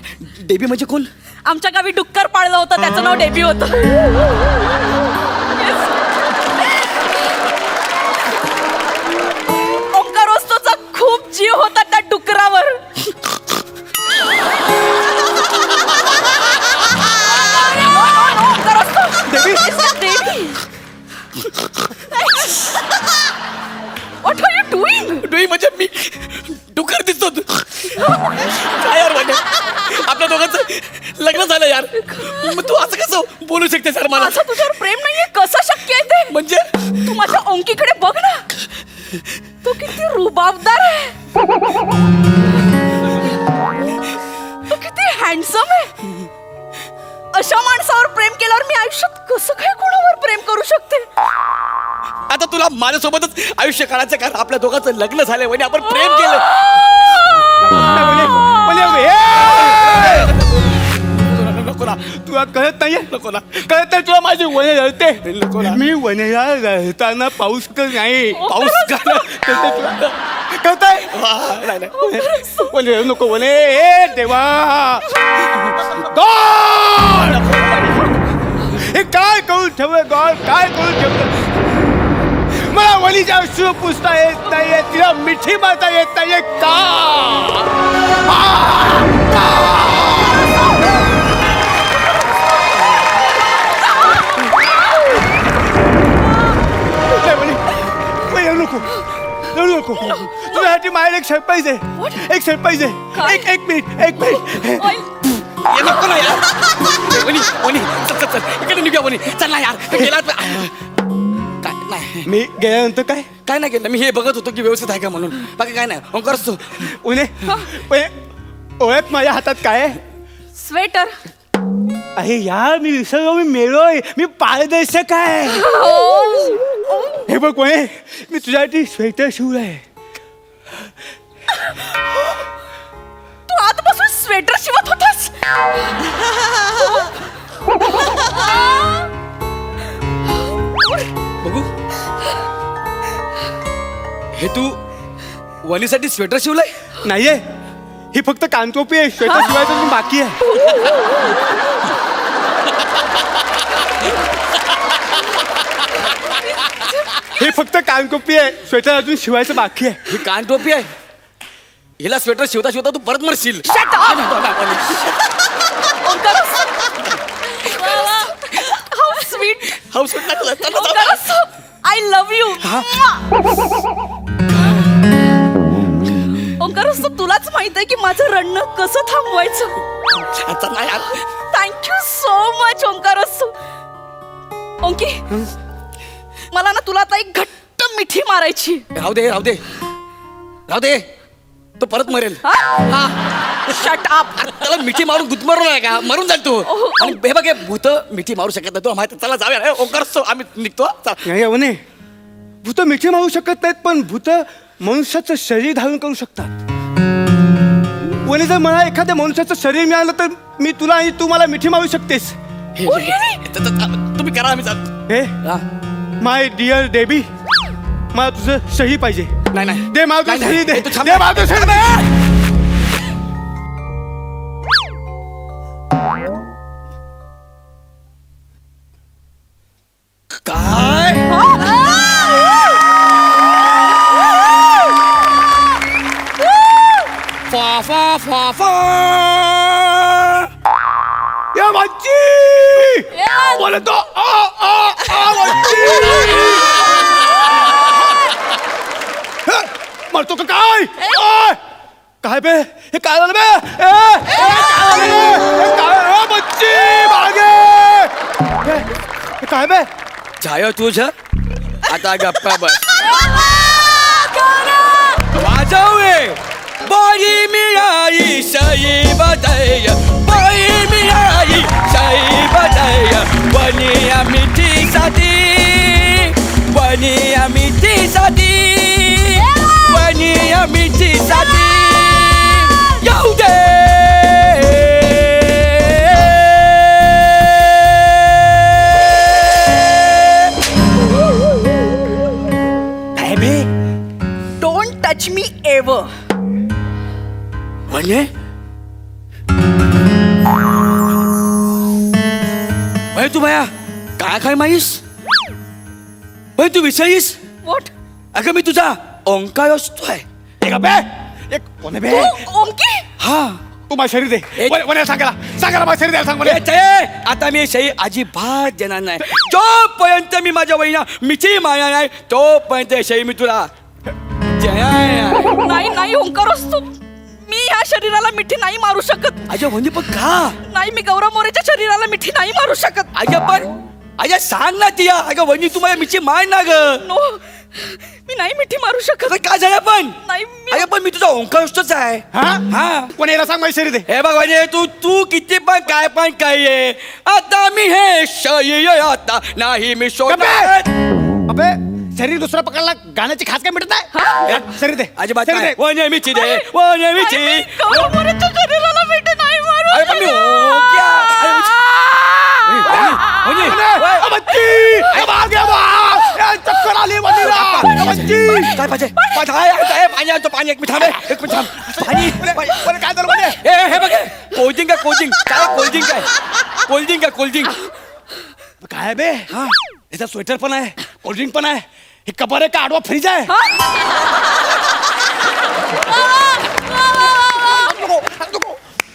डेबी म्हणजे कोण? आमच्या गावी डुक्कर पाळलं होतं, त्याचं नाव डेबी होतं. ओंकार ओस्तोचा खूप जीव होता त्या डुकरावर. आमचं लग्न झालं यार. मग तू असं कसं बोलू शकते सर मला? माझं तुझ्यावर प्रेम नाहीये, कसं शक्य आहे ते? म्हणजे तू माझ्या अंकीकडे बघ ना, तो किती रुबाबदार आहे, तो किती हँडसम आहे. अशा माणसावर प्रेम केल्यावर मी आयुष्यात कसं काय कोणावर प्रेम करू शकते? आता तुला माझ्यासोबतच आयुष्य काढायचं कारण आपल्या दोघांचं लग्न झालंय म्हणजे आपण प्रेम केलं. नको ना, तुला कळत नाहीये? नको ना. कळत नाही तुला माझी वने जळते? नको ना. मी वनेला जळताना पाऊस तर नाही. पाऊस झाला. कळतंय? नाही नाही. वने नको वने. ए देवा, गॉड! हे काय करून ठेवलं गॉड? काय करून ठेवलं? मला वलीच्या अश्रू पुसता येत नाहीये, तिला मिठी मारता येत नाहीये का? नको तुझ्यासाठी माझ्याकडे एक सरप्राईज आहे. एक सरप्राईज आहे. एक मिनिट ये नको ना यार. वनी वनी चल चल चल इकडे निघूया वनी. चल ना यार. गेला काय नाही. मी गेल्यानंतर काय काय नाही केलं. मी हे बघत होतो की व्यवस्थित आहे का म्हणून. बाकी काय नाही. ओंकार असतो. उन्हे ओळख माझ्या हातात काय आहे? स्वेटर. अरे यार मी विसरलो, मी मेलोय. मी पारदर्शक आहे. हे बघ कोणे, मी तुझ्यासाठी स्वेटर शिवलंय. तू आतपासून स्वेटर शिवत होतास? बघू. हे तू वनीसाठी स्वेटर शिवलंय? नाहीये, ही फक्त कानटोपी आहे. स्वेटर शिवायचं अजून बाकी आहे. हे फक्त कानटोपी आहे. स्वेटर अजून शिवायचं बाकी आहे. ही कान टोपी आहे. हिला स्वेटर शिवता शिवता तू परत मरशील. Shut up! How sweet. House टाकलं. I love you. ओंकारस, तुलाच माहित आहे की माझं रडणं कसं थांबवायचं. आता नाही यार. थँक्यू सो मच ओंकारस. ओंकी, मला ना तुला आता एक घट्ट मिठी मारायची. राहू दे राहू दे राहू दे. तो परत मरेल. Shut up. त्याला मिठी मारून गुदमरून नाही का मरून जाईल तू. आणि हे बघ हे भूत मिठी मारू शकत नाही. तुला माहिती. चला जाऊया. ओंकार असतो आम्ही निघतो. चल. नाही अवने, भूत मिठी मारू शकत नाहीत, पण भूत मनुष्याचं शरीर धारण करू शकतात. वने, जर मला एखाद्या मनुष्याचं शरीर मिळालं तर मी तुला आणि तू मला मिठी मारू शकतेस. तुम्ही करा आम्ही चालतो. हे हा. माय डिअर डेबी, मला तुझं सही पाहिजे. नाही नाही दे मला तुझं नाही, सही दे. नाही. तू थांब. दे मला तुझं सही दे. काय फा फा फा फा. या मच्छी बोले तो मच्छी मरतो का काय? काय बे, हे काय झालं बे? काय मच्छी मागे? हे काय बे? छाया तुझं आता गप्पा बस. वाजवे बाई मिळाई सई बदय. बाई मिळाई सई बदय. वनिया मिठीसाठी वनिया मिठीसाठी वनिया मिठीसाठी येऊ दे. काय बे? Don't touch me ever. म्हणजे भाई तू भया काय काय माहीस? भाई तू विषयीस? व्हॉट? अगं मी तुझा ओंकार असतोय. एक बे, एक कोण बे? ओंकी, हा तू माझं शरीर दे. एक- वने सांगायला माझं शरीर द्यायला सांग मला. ए, जय, आता मी सही अजिबात देणार नाही. जोपर्यंत मी माझ्या वहिना मिठी मारणार नाही तोपर्यंत सही मी तुला नाही नाही ओंकार असतो. मी ह्या शरीराला मिठी नाही मारू शकत. अजय वहिनी पण का? नाही, मी गौरव मोरेच्या शरीराला मिठी नाही मारू शकत. अगं पण अगं सांग ना तिया. अगं वहिनी तुम्हाला मिठी मार ना ग. नो, मी नाही मिठी मारू शकत. अगं काय झालं पण? नाही मी- अगं पण मी तुझा ओंकारष्टच आहे. हा कोण याला सांग माझी शरीर दे. हे बघ म्हणजे तू किती पण काय आहे. आता मी हे शय आता नाही मी शोधत. अबे शरीर दुसरा पकडला गाण्याची खास काय मिटत नाही. शरीर दे अजिबात शरीर नाही. दे. वनेमिची दे वनेमिची. नाही, मी गौरव मोरेच्या शरीराला मिठी नाही मारू अरे पण मी ओक्या. अरे वहिनी, वहिनी, बच्ची आवाज घ्या बा. चक्कर आली मंदिरा. बच्ची काय पाहिजे? पाणी आणतो. पाणी एक मिनिट थांब. एक मिनिट थांब. पाणी बरं काय झालं म्हणजे? हे बघ कोल्ड्रिंक आहे कोल्ड्रिंक. काय कोल्ड्रिंक आहे? कोल्ड्रिंक आहे कोल्ड्रिंक. काय बे याचा स्वेटर पण आहे, कोल्ड्रिंक पण आहे. हे कबर आहे का आडवा फ्रीज आहे?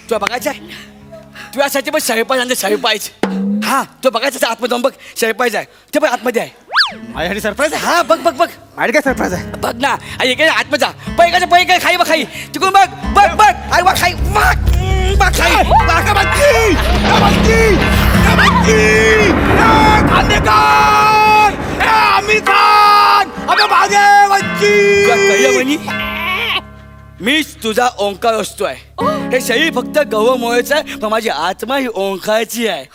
तुला बघायचं आहे? तुझ्यासाठी पण शाही पाहिजे आणि शाही पाहिजे. हा तू बघायचं आतमध्ये जाऊन बघ. शाही पाहिजे आहे ते पण आतमध्ये आहे. माझ्यासाठी सरप्राईज आहे. हा बघ बघ बघ. माझ्याकडे काय सरप्राईज आहे? बघ ना इकडे आतमध्ये जा. पैकाच्या पैका खाई बघ खाई तिकडून बघ बघ बघ. अरे बघ खाई बघ खाई. बघा बच्ची बच्ची बच्ची खांदेकर आम्ही खान अबे मागे बच्ची. तुला कळलं म्हणी? मीच तुझा ओंकार असतोय. हे शरीर फक्त गव्हामुळेच आहे पण माझी आत्मा ही ओंकाराची आहे.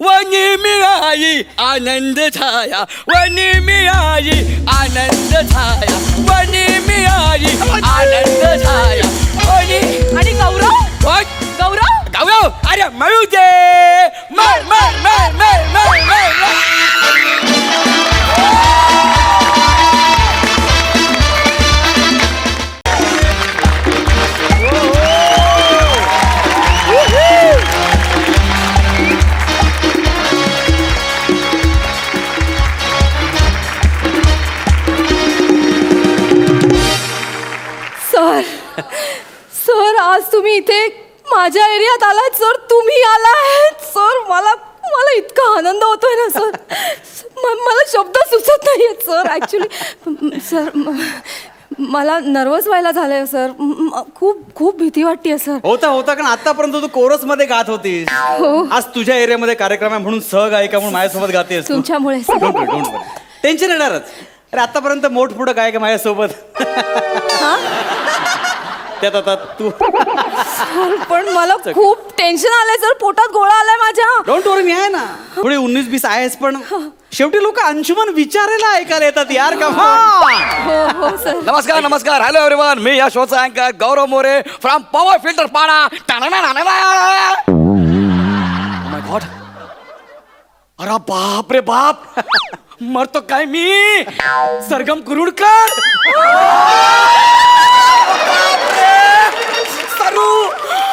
वनी मिळाली आनंद झाया. वनी मिळाली आनंद झाया. वनी मिळाली आनंद झाया. वनी आणि गौरव गौरव गौरव अरे मरू दे. मर मर मर मर मर मर मर. सर सर आज तुम्ही इथे माझ्या एरियात आलात सर. तुम्ही आलात सर. मला मला इतका आनंद होतोय ना सर. मला शब्द सुचत नाहीयेत सर. ॲक्च्युली सर मला नर्वस व्हायला झालंय सर. खूप खूप भीती वाटते सर. होता कारण आतापर्यंत तू कोरस मध्ये गात होतीस. हो. आज तुझ्या एरियामध्ये कार्यक्रम आहे म्हणून सहगायिका म्हणून माझ्यासोबत गातेस. तुमच्यामुळे डोंट टेन्शन येणारच. अरे आतापर्यंत मोठ पुढं गायक माझ्यासोबत. त्यात आता तू. सर पण मला खूप टेन्शन आलंय सर. पोटात गोळा आलाय माझ्या. डोंट वरी मी आहे ना. पुढे 19-20 आहेस पण शेवटी लोक अंशुमन विचारायला ऐकायला येतात यार. का हो हो सर. नमस्कार नमस्कार. Hello everyone. मी या शोचा अँकर गौरव मोरे फ्रॉम पॉवर फिल्टर पाडा. माय गॉड. अरे बाप रे बाप. मरतो काय मी. सरगम कुरुडकर. सरू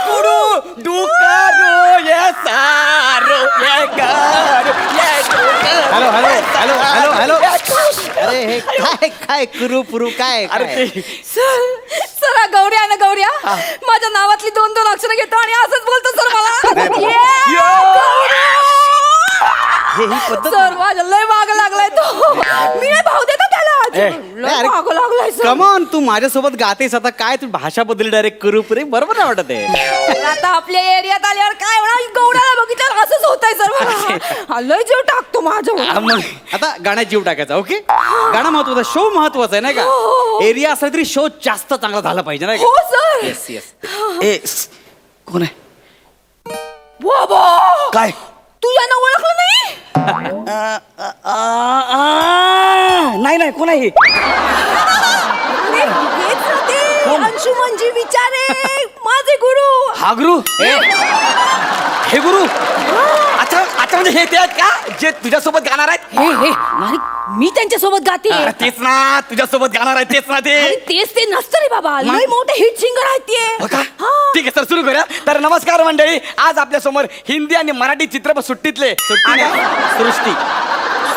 कुडू डुकारो ये सारो ये गारो ये hello hello hello hello hello. अरे हे काय काय कुरू पुरू काय अरे काय? ते सर सर हा गौऱ्या आहे ना गौऱ्या. माझ्या नावातली 2-2 अक्षरं घेतो आणि असंच बोलतो सर मला. सर माझ्या लय माग लागलाय तो. मी नाही भाव देतो त्याला. लय माग लागलाय सर. कमॉन तू माझ्यासोबत गातेस आता काय तू भाषा बदली डायरेक्ट करू पुरे बरोबर नाही वाटत आहे. आता आपल्या एरियात आल्यावर काय होणार. गौऱ्याला बघितल्यावर असंच होतंय सर मला. लय जीव टाकतो माझ्या. मग आता गाण्यात जीव टाकायचा. ओके गाणं महत्वाचं शो महत्वाचा आहे नाही का. एरिया असला तरी शो जास्त चांगला झाला पाहिजे नाही हो का. सर. Yes yes. ए कोण आहे? बाबा काय? तू यांना ओळखलं नाही. नाही नाही कोण आहे? अरे, हेच ना ते अंशुमनजी विचारे माझे गुरु. हा गुरु. हे गुरु. अच्छा म्हणजे हे ते आहेत का जे तुझ्यासोबत गाणार आहेत? हे हे अरे, मी त्यांच्यासोबत गाते. अरे, तेच ना तुझ्यासोबत गाणार आहेत तेच ना ते. अरे, तेच ते नसतं रे बाबा. लय मोठे हिट सिंगर आहेत ते. हो का? हा. ठीक आहे सर सुरू करूया. तर नमस्कार मंडळी. आज आपल्या समोर हिंदी आणि मराठी चित्रपट सुट्टीतले सृष्टी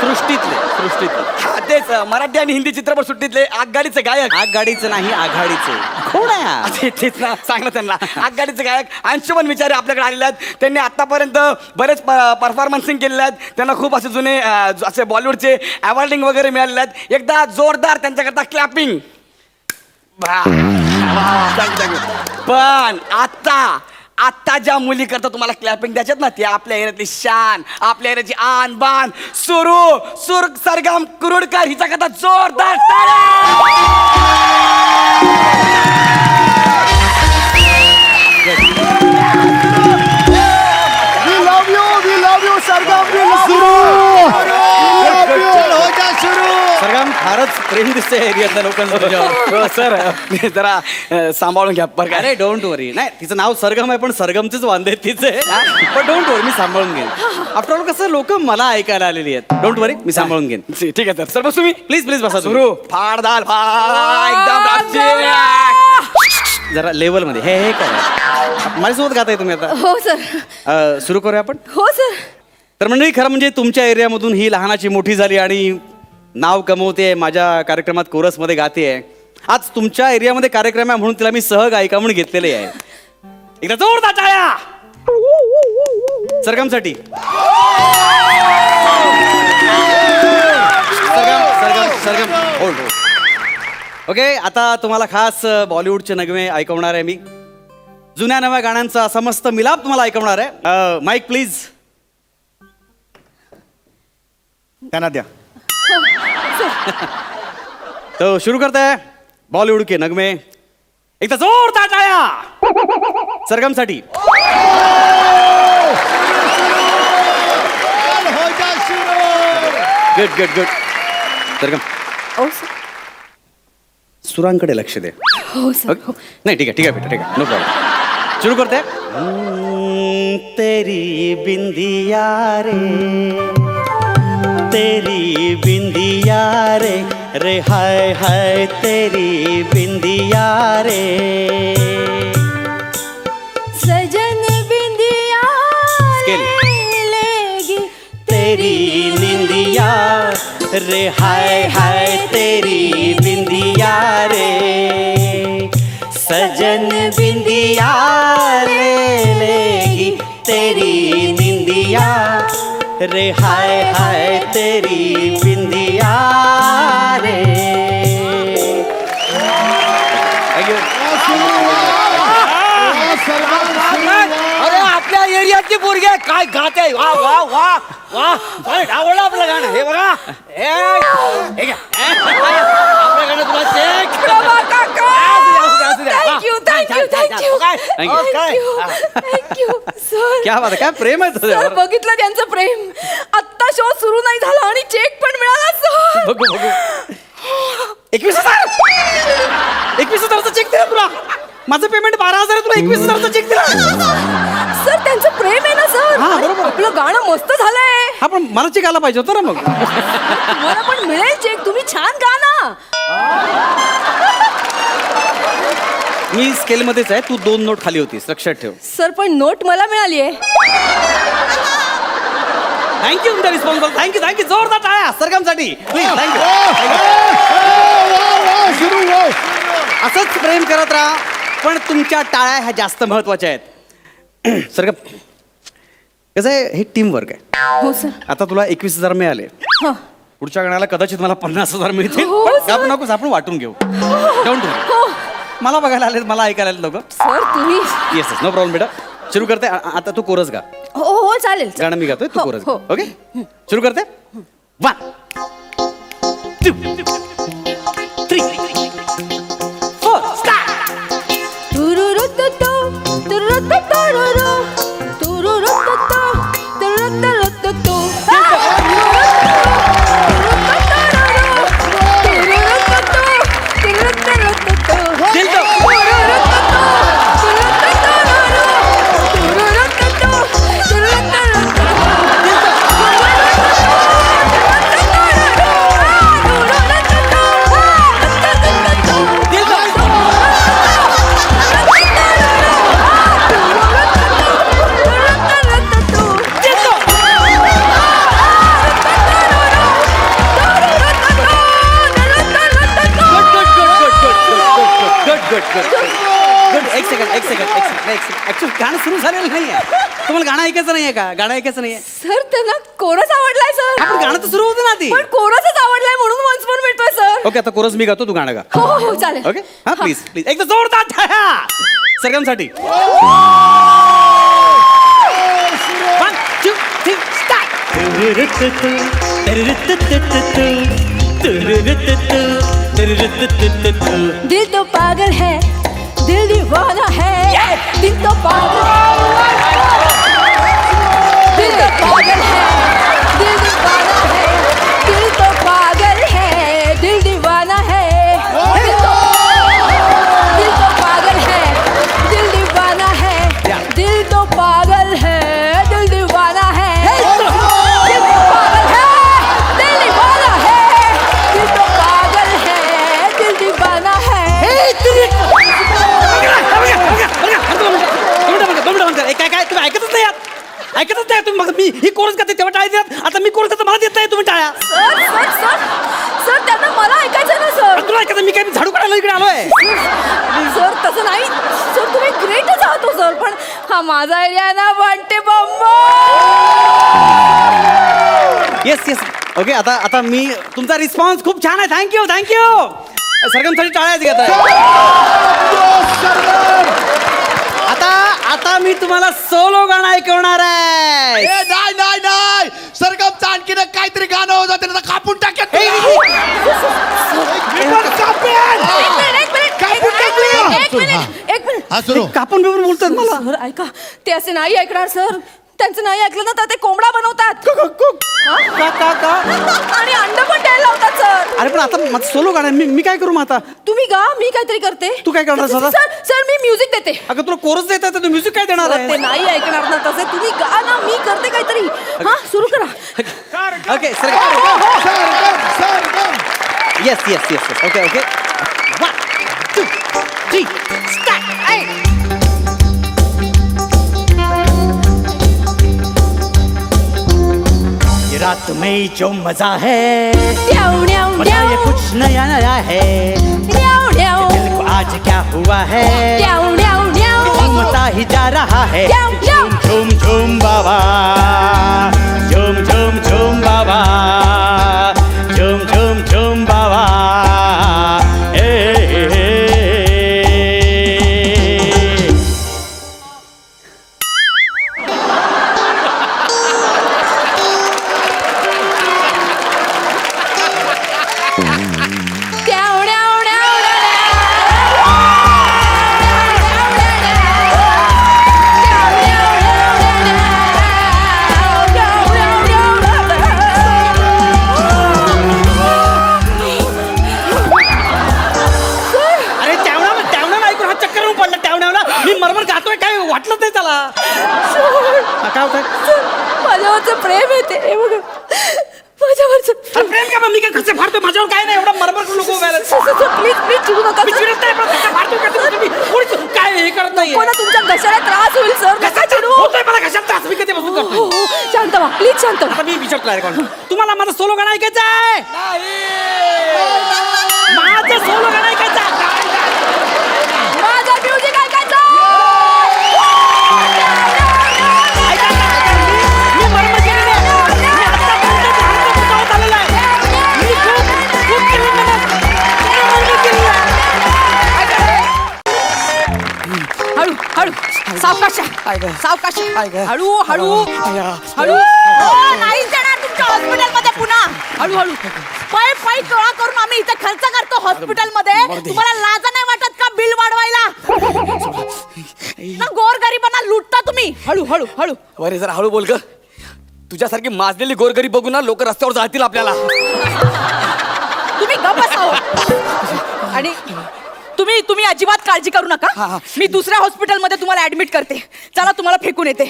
सृष्टीतले सृष्टीतले हा, तेच मराठी आणि हिंदी चित्रपट सुट्टीतले आगगाडीचे गायक. आगगाडीचं नाही आघाडीचे. कोण आहे हा? तेच ना सांग ना त्यांना. आगगाडीचे गायक अंशुमन विचारे आपल्याकडे आलेले आहेत. त्यांनी आतापर्यंत बरेच परफॉर्मन्सिंग केलेले आहेत. त्यांना खूप असे जुने असे बॉलिवूडचे अवॉर्डिंग वगैरे मिळालेले आहेत. एकदा जोरदार त्यांच्याकरता क्लॅपिंग. पण आता ज्या मुली करता तुम्हाला क्लॅपिंग द्यायच्यात ना त्या आपल्या एरियातली शान, आपल्या एरियाची आन बान, सुर सरगम कुरुडकर हिचा कथा जोरदार वी लव यू सरगम, वी सरगम फारच प्रेम दिसते एरियातल्या लोकांना. सर जरा सांभाळून घ्या बरं का. अरे डोंट वरी. नाही तिचं नाव सरगम आहे पण सरगमचेच वांदे तिचे. पण डोंट वरी, मी सांभाळून घेईन. आफ्टर ऑल कसं लोक मला ऐकायला आलेली आहेत. डोंट वरी, मी सांभाळून घेईन. ठीक आहे सर बस तुम्ही प्लीज प्लीज बसा तुम्ही. सुरू फाड दाल एकदम जरा लेवल मध्ये हे करा. माझ्यासोबत गाताय तुम्ही आता. हो सर. सुरू करूया आपण. हो सर. तर मंडळी खरं म्हणजे तुमच्या एरियामधून ही लहानाची मोठी झाली आणि नाव कमवते, माझ्या कार्यक्रमात कोरसमध्ये गाते आहे. आज तुमच्या एरियामध्ये कार्यक्रम आहे म्हणून तिला मी सहगायिका म्हणून घेतलेले आहे. एकदा जोरदार टाळ्या सरगमसाठी. सरगम होल्ड. ओके, आता तुम्हाला खास बॉलिवूडचे नगमे ऐकवणार आहे मी. जुन्या नव्या गाण्यांचा असा मस्त मिलाप तुम्हाला ऐकवणार आहे. Mic please. त्यांना द्या. तो शुरू करते हैं बॉलीवुड के नगमे. एकदा जोरदार टाळ्या सरगमसाठी. Good good good. सरगम हो सर. सुरांकडे लक्ष दे. हो सर. ओके? नाही ठीक आहे बेटा, ठीक आहे, नो प्रॉब्लेम. शुरू करते हैं. तेरी बिंदिया रे, तेरी बिंदिया रे, रे हाय हाय तेरी बिंदिया रे. सजन बिंदिया स्केल. लेगी तेरी निंदिया रे हाय हाय तेरी बिंदिया रे. सजन बिंदिया रे लेगी तेरी निंदिया रे हाय हाय तेरी बिंदिया रे. अरे आपल्या एरियातली पोरगी आहे, काय गाते. वा वा वा वा आवडलं आपलं गाणं. हे बघा हे घ्या. आपलं गाणं तुला check. असू द्या. Thank you sir. क्या बात आहे, काय प्रेम आहे सर तुझ्यावर. बघितलं त्यांचं प्रेम. आत्ता शो सुरू नाही झाला आणि चेक पण मिळाला सर. बघू 21,000चा चेक दिला तुला. माझं पेमेंट 12,000 आहे, तुला 21,000चा चेक दिला. सर त्यांचं प्रेम आहे ना सर. हा, आणि बरोबर. आपलं गाणं मस्त झालंय. हा पण मला चेक आला पाहिजे होता ना मग. मला पण मिळेल चेक. तुम्ही छान गा ना. मी स्केलमध्येच आहे, तू 2 नोट खाली होतीस, लक्षात ठेव. सर पण नोट मला मिळाली आहे. थँक्यू तुमच्या रिस्पॉन्सिबल. थँक्यू जोरदार टाळ्या सरगमसाठी प्लीज. थँक्यू. असंच प्रेम करत राहा, पण तुमच्या टाळ्या ह्या जास्त महत्वाच्या आहेत. सरगम कसं आहे, हे टीम वर्क आहे. हो सर. आता तुला 21,000 मिळाले. हा. पुढच्या गाण्याला कदाचित मला 50,000 मिळतील. हो, पण सर. घाबरू नकोस, आपण वाटून घेऊ. डोंट वरी. हो मला बघायला आले, मला ऐकायला आले लोक. सर तुम्ही. येस नो प्रॉब्लेम बेटा. सुरू करते. आता तू कोरस गा. हो हो चालेल. गाणं मी गातोय, तू हो, कोरस हो. गा. ओके सुरू करते. 1 2 3 4 स्टार्ट. तुरुरुतुतु, तुरुरुतुतुरुरु, तुरुरुतुतु, तुरुरुतुतुतु. गुड. एक सेकंड. ऍक्च्युअली गाणं सुरू झालेलं नाहीये. तुम्हाला गाणं ऐकायचं नाहीये का? गाणं ऐकायचं नाहीये. सर त्यांना कोरस आवडलाय सर. आपण गाणं तर सुरू होतं ना आधी. पण कोरसच आवडलाय म्हणून वन्स मोर मिळतोय सर. ओके आता कोरस मी गातो, तू गाणं गा. हो हो चालेल. ओके हा प्लीज एकदा जोरदार टाळ्या सरगमसाठी 1 2 3 स्टार्ट. दिल तो पागल है, दिल दीवाना है, दिल तो पागल है, दिल तो पागल है, दिल दीवाना है, दिल तो पागल है, दिल दीवाना है, दिल तो पागल है, दिल दीवाना है, दिल तो पागल है, दिल दीवाना है, दिल तो पागल है, दिल दीवाना है, दिल तो पागल है, दिल दीवाना है. काय काय तुम्ही ऐकतच नाही आहात. ऐकतच नाही तुम्ही. मग मी ही कोर्स करते तेव्हा टाळ्या देतात. आता मी कोर्स करतो मला देत नाही तुम्ही टाळ्या. सर सर सर सर त्यांना मला ऐकायचं ना सर. तुला ऐकायचं मी काय झाडू काढायला इकडे आलोय. सर तसं नाही सर, तुम्ही ग्रेटच आहात हो सर, पण हा माझा एरिया आहे ना वाटते बंबो. Yes yes okay. आता मी तुमचा रिस्पॉन्स खूप छान आहे. Thank you thank you. सरगमसाठी टाळ्याच घेत आहे. आता मी तुम्हाला सोलो गाणं ऐकवणार आहे. नाही नाही नाही सरगमचं आणखीन काहीतरी गाणं होतं त्याला कापून टाकेल. एक मिनिट हा सुरू. कापून बिपून बोलतात मला. सर ऐका, ते असे नाही ऐकणार सर. त्यांचं नाही ऐकलं ना तर ते कोंबडा बनवतात आणि अंड पण द्यायला लावतात सर. अरे पण आता माझं सोलो गाणं आहे. मी काय करू मग आता. तुम्ही गा, मी काहीतरी करते. तू काय करणार सर सर? सर मी म्युझिक देते. अगं तुला कोरस देत आहे तर तू म्युझिक काय देणार सर, आहे. ते नाही ऐकणार ना तसे. तुम्ही गा ना, मी करते काहीतरी. हा सुरू करा. Okay sir. Yes yes yes okay okay. 1 2 3 start. ये रात में जो मजा है ड्याव ड्याव मजा ड्याव ये कुछ नया नया है. ड्याव ड्याव दिल को आज क्या हुआ है ड्याव ड्याव ड्याव झूमता ही जा रहा है. ड्याव ड्याव झूम झूम बाबा झूम झूम झूम बाबा झूम झूम झूम बाबा. ए, ए, ए. ड्याव ड्याव ड्याव अरे त्यावना ऐकून हा चक्कर येऊन पडला. त्यावना मी मरमर गातोय काय वाटलं नाही त्याला. काय होतंय. माझ्यावरचं प्रेम येते हे बघा. माझ्यावरचं अरे प्रेम का मी काय कसे फाडतोय माझ्यावर काय नाही एवढा मरमर करू नको. प्लीज प्लीज चिडू नका मी सर. चिडत नाही पण कसे फाडतोय का तुम्ही. कोणी काय हे करत नाही. कोणा तुमच्या घशाला त्रास होईल सर. नका चिडू. होतोय मला कशात त्रास. मी कधी बसून करतोय. हो, हो, शांत व्हा प्लीज शांत व्हा. आता मी विचारतोय कोण तुम्हाला माझं सोलो गाणं ऐकायचं आहे. माझं सोलो गाणं ऐकायचं आहे. माझा म्युझिक ऐकायचं. ऐका ना, मी मरमर केलेलं आहे. मी आतापर्यंत लहानपणापासून गावात आलेलो आहे. मी खूप केलेलं आहे. मरमर केलेलं आहे. हळू हळू सावकाश सावकाश हळू हळू हळू. नाही जाणार तुमच्या हॉस्पिटलमध्ये पुन्हा. हळूहळू पाय पाय गोळा करून आम्ही इथे खर्च करतो हॉस्पिटलमध्ये. तुम्हाला लाज नाही वाटत का बिल वाढवायला. ना गोरगरिबांना लुटता तुम्ही. हळू हळू हळू. अरे जरा हळू बोल ग. तुझ्यासारखी माजलेली गोरगरी बघू ना लोक रस्त्यावर जातील आपल्याला. तुम्ही गप्प बसावं. आणि तुम्ही अजिबात काळजी करू नका. मी दुसऱ्या हॉस्पिटलमध्ये तुम्हाला ऍडमिट करते. चला तुम्हाला फेकून येते.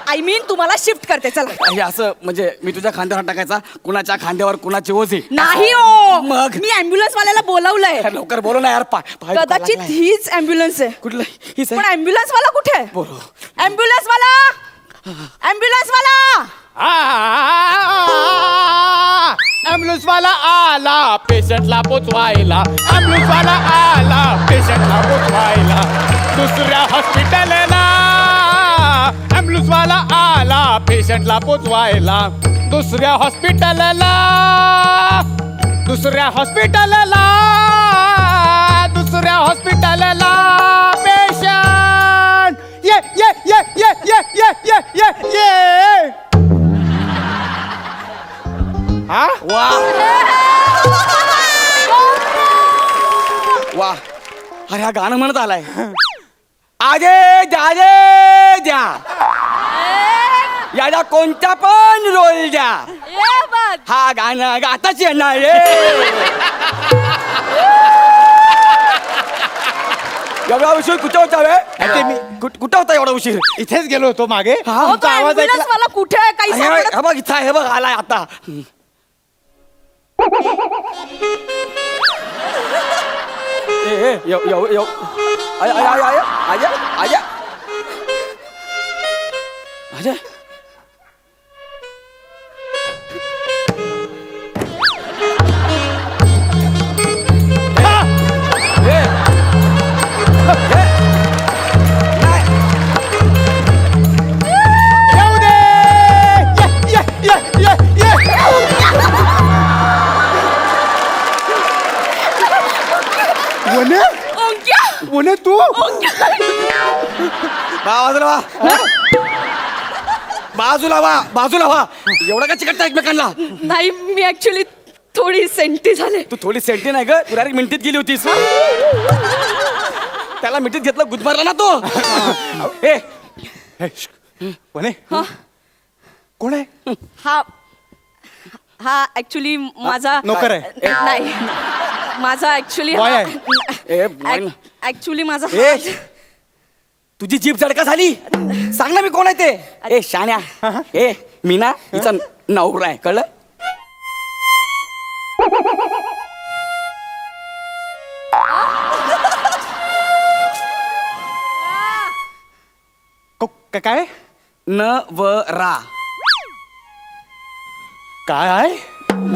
आय मीन तुम्हाला शिफ्ट करते. चला. हे असं म्हणजे मी तुझ्या खांद्यावर टाकायचा कुणाच्या खांद्यावर कुणाची ओझी. नाही हो मग? मी ऍम्ब्युलन्स वाल्याला बोलावलंय. लवकर बोलो ना यार. पाय दुखायला कदाचित लागलाय. हीच ॲम्ब्युलन्स आहे. कुठलं हीच पण आहे? ॲम्ब्युलन्स वाला कुठे आहे. बोलो. ॲम्ब्युलन्स वाला ॲम्ब्युलन्स वाला. ॲम्ब्युलन्स वाला आला पेशंटला पोचवायला. ॲम्ब्युलन्स वाला आला पेशंटला पोचवायला. दुसऱ्या हॉस्पिटलला ॲम्ब्युलन्स वाला आला पेशंटला पोचवायला. दुसऱ्या हॉस्पिटलला दुसऱ्या हॉस्पिटलला दुसऱ्या हॉस्पिटलला वा वा अरे हा गाणं म्हणत आलाय आजे जाजे द्या याला कोणता पण रोल द्या हा गाणं गाताच येणार रे एवढा उशीर कुठं होता वे कुठं होता एवढा उशीर इथेच गेलो होतो मागे हा, तुमचा आवाज ऐकला. मला कुठे आहे काही सापडत- हे बघ इथं हे बघ आलाय आता अजय येऊ दे ये, ये, ये, ये, ये. वने ओंक्या वने तू बाजूला वा एवढा का चिकटता एकमेकांना नाही मी ऍक्च्युली थोडी सेंटी झाले तू थोडी सेंटी नाही ग तू डायरेक्ट मिनिटीत गेली होतीस त्याला मिनिटीत घेतलं गुदमारला ना तो ए वने कोण आहे हा ऍक्च्युली माझा नोकर आहे. नाही माझा ऍक्च्युली Boy आहे. ए, boy ना. ऍक्च्युली माझा ए तुझी जीभ जडका झाली सांग ना मी कोण आहे ते ए शाण्या ए मी ना हिचा नवरा आहे कळलं काय नवरा काय आहे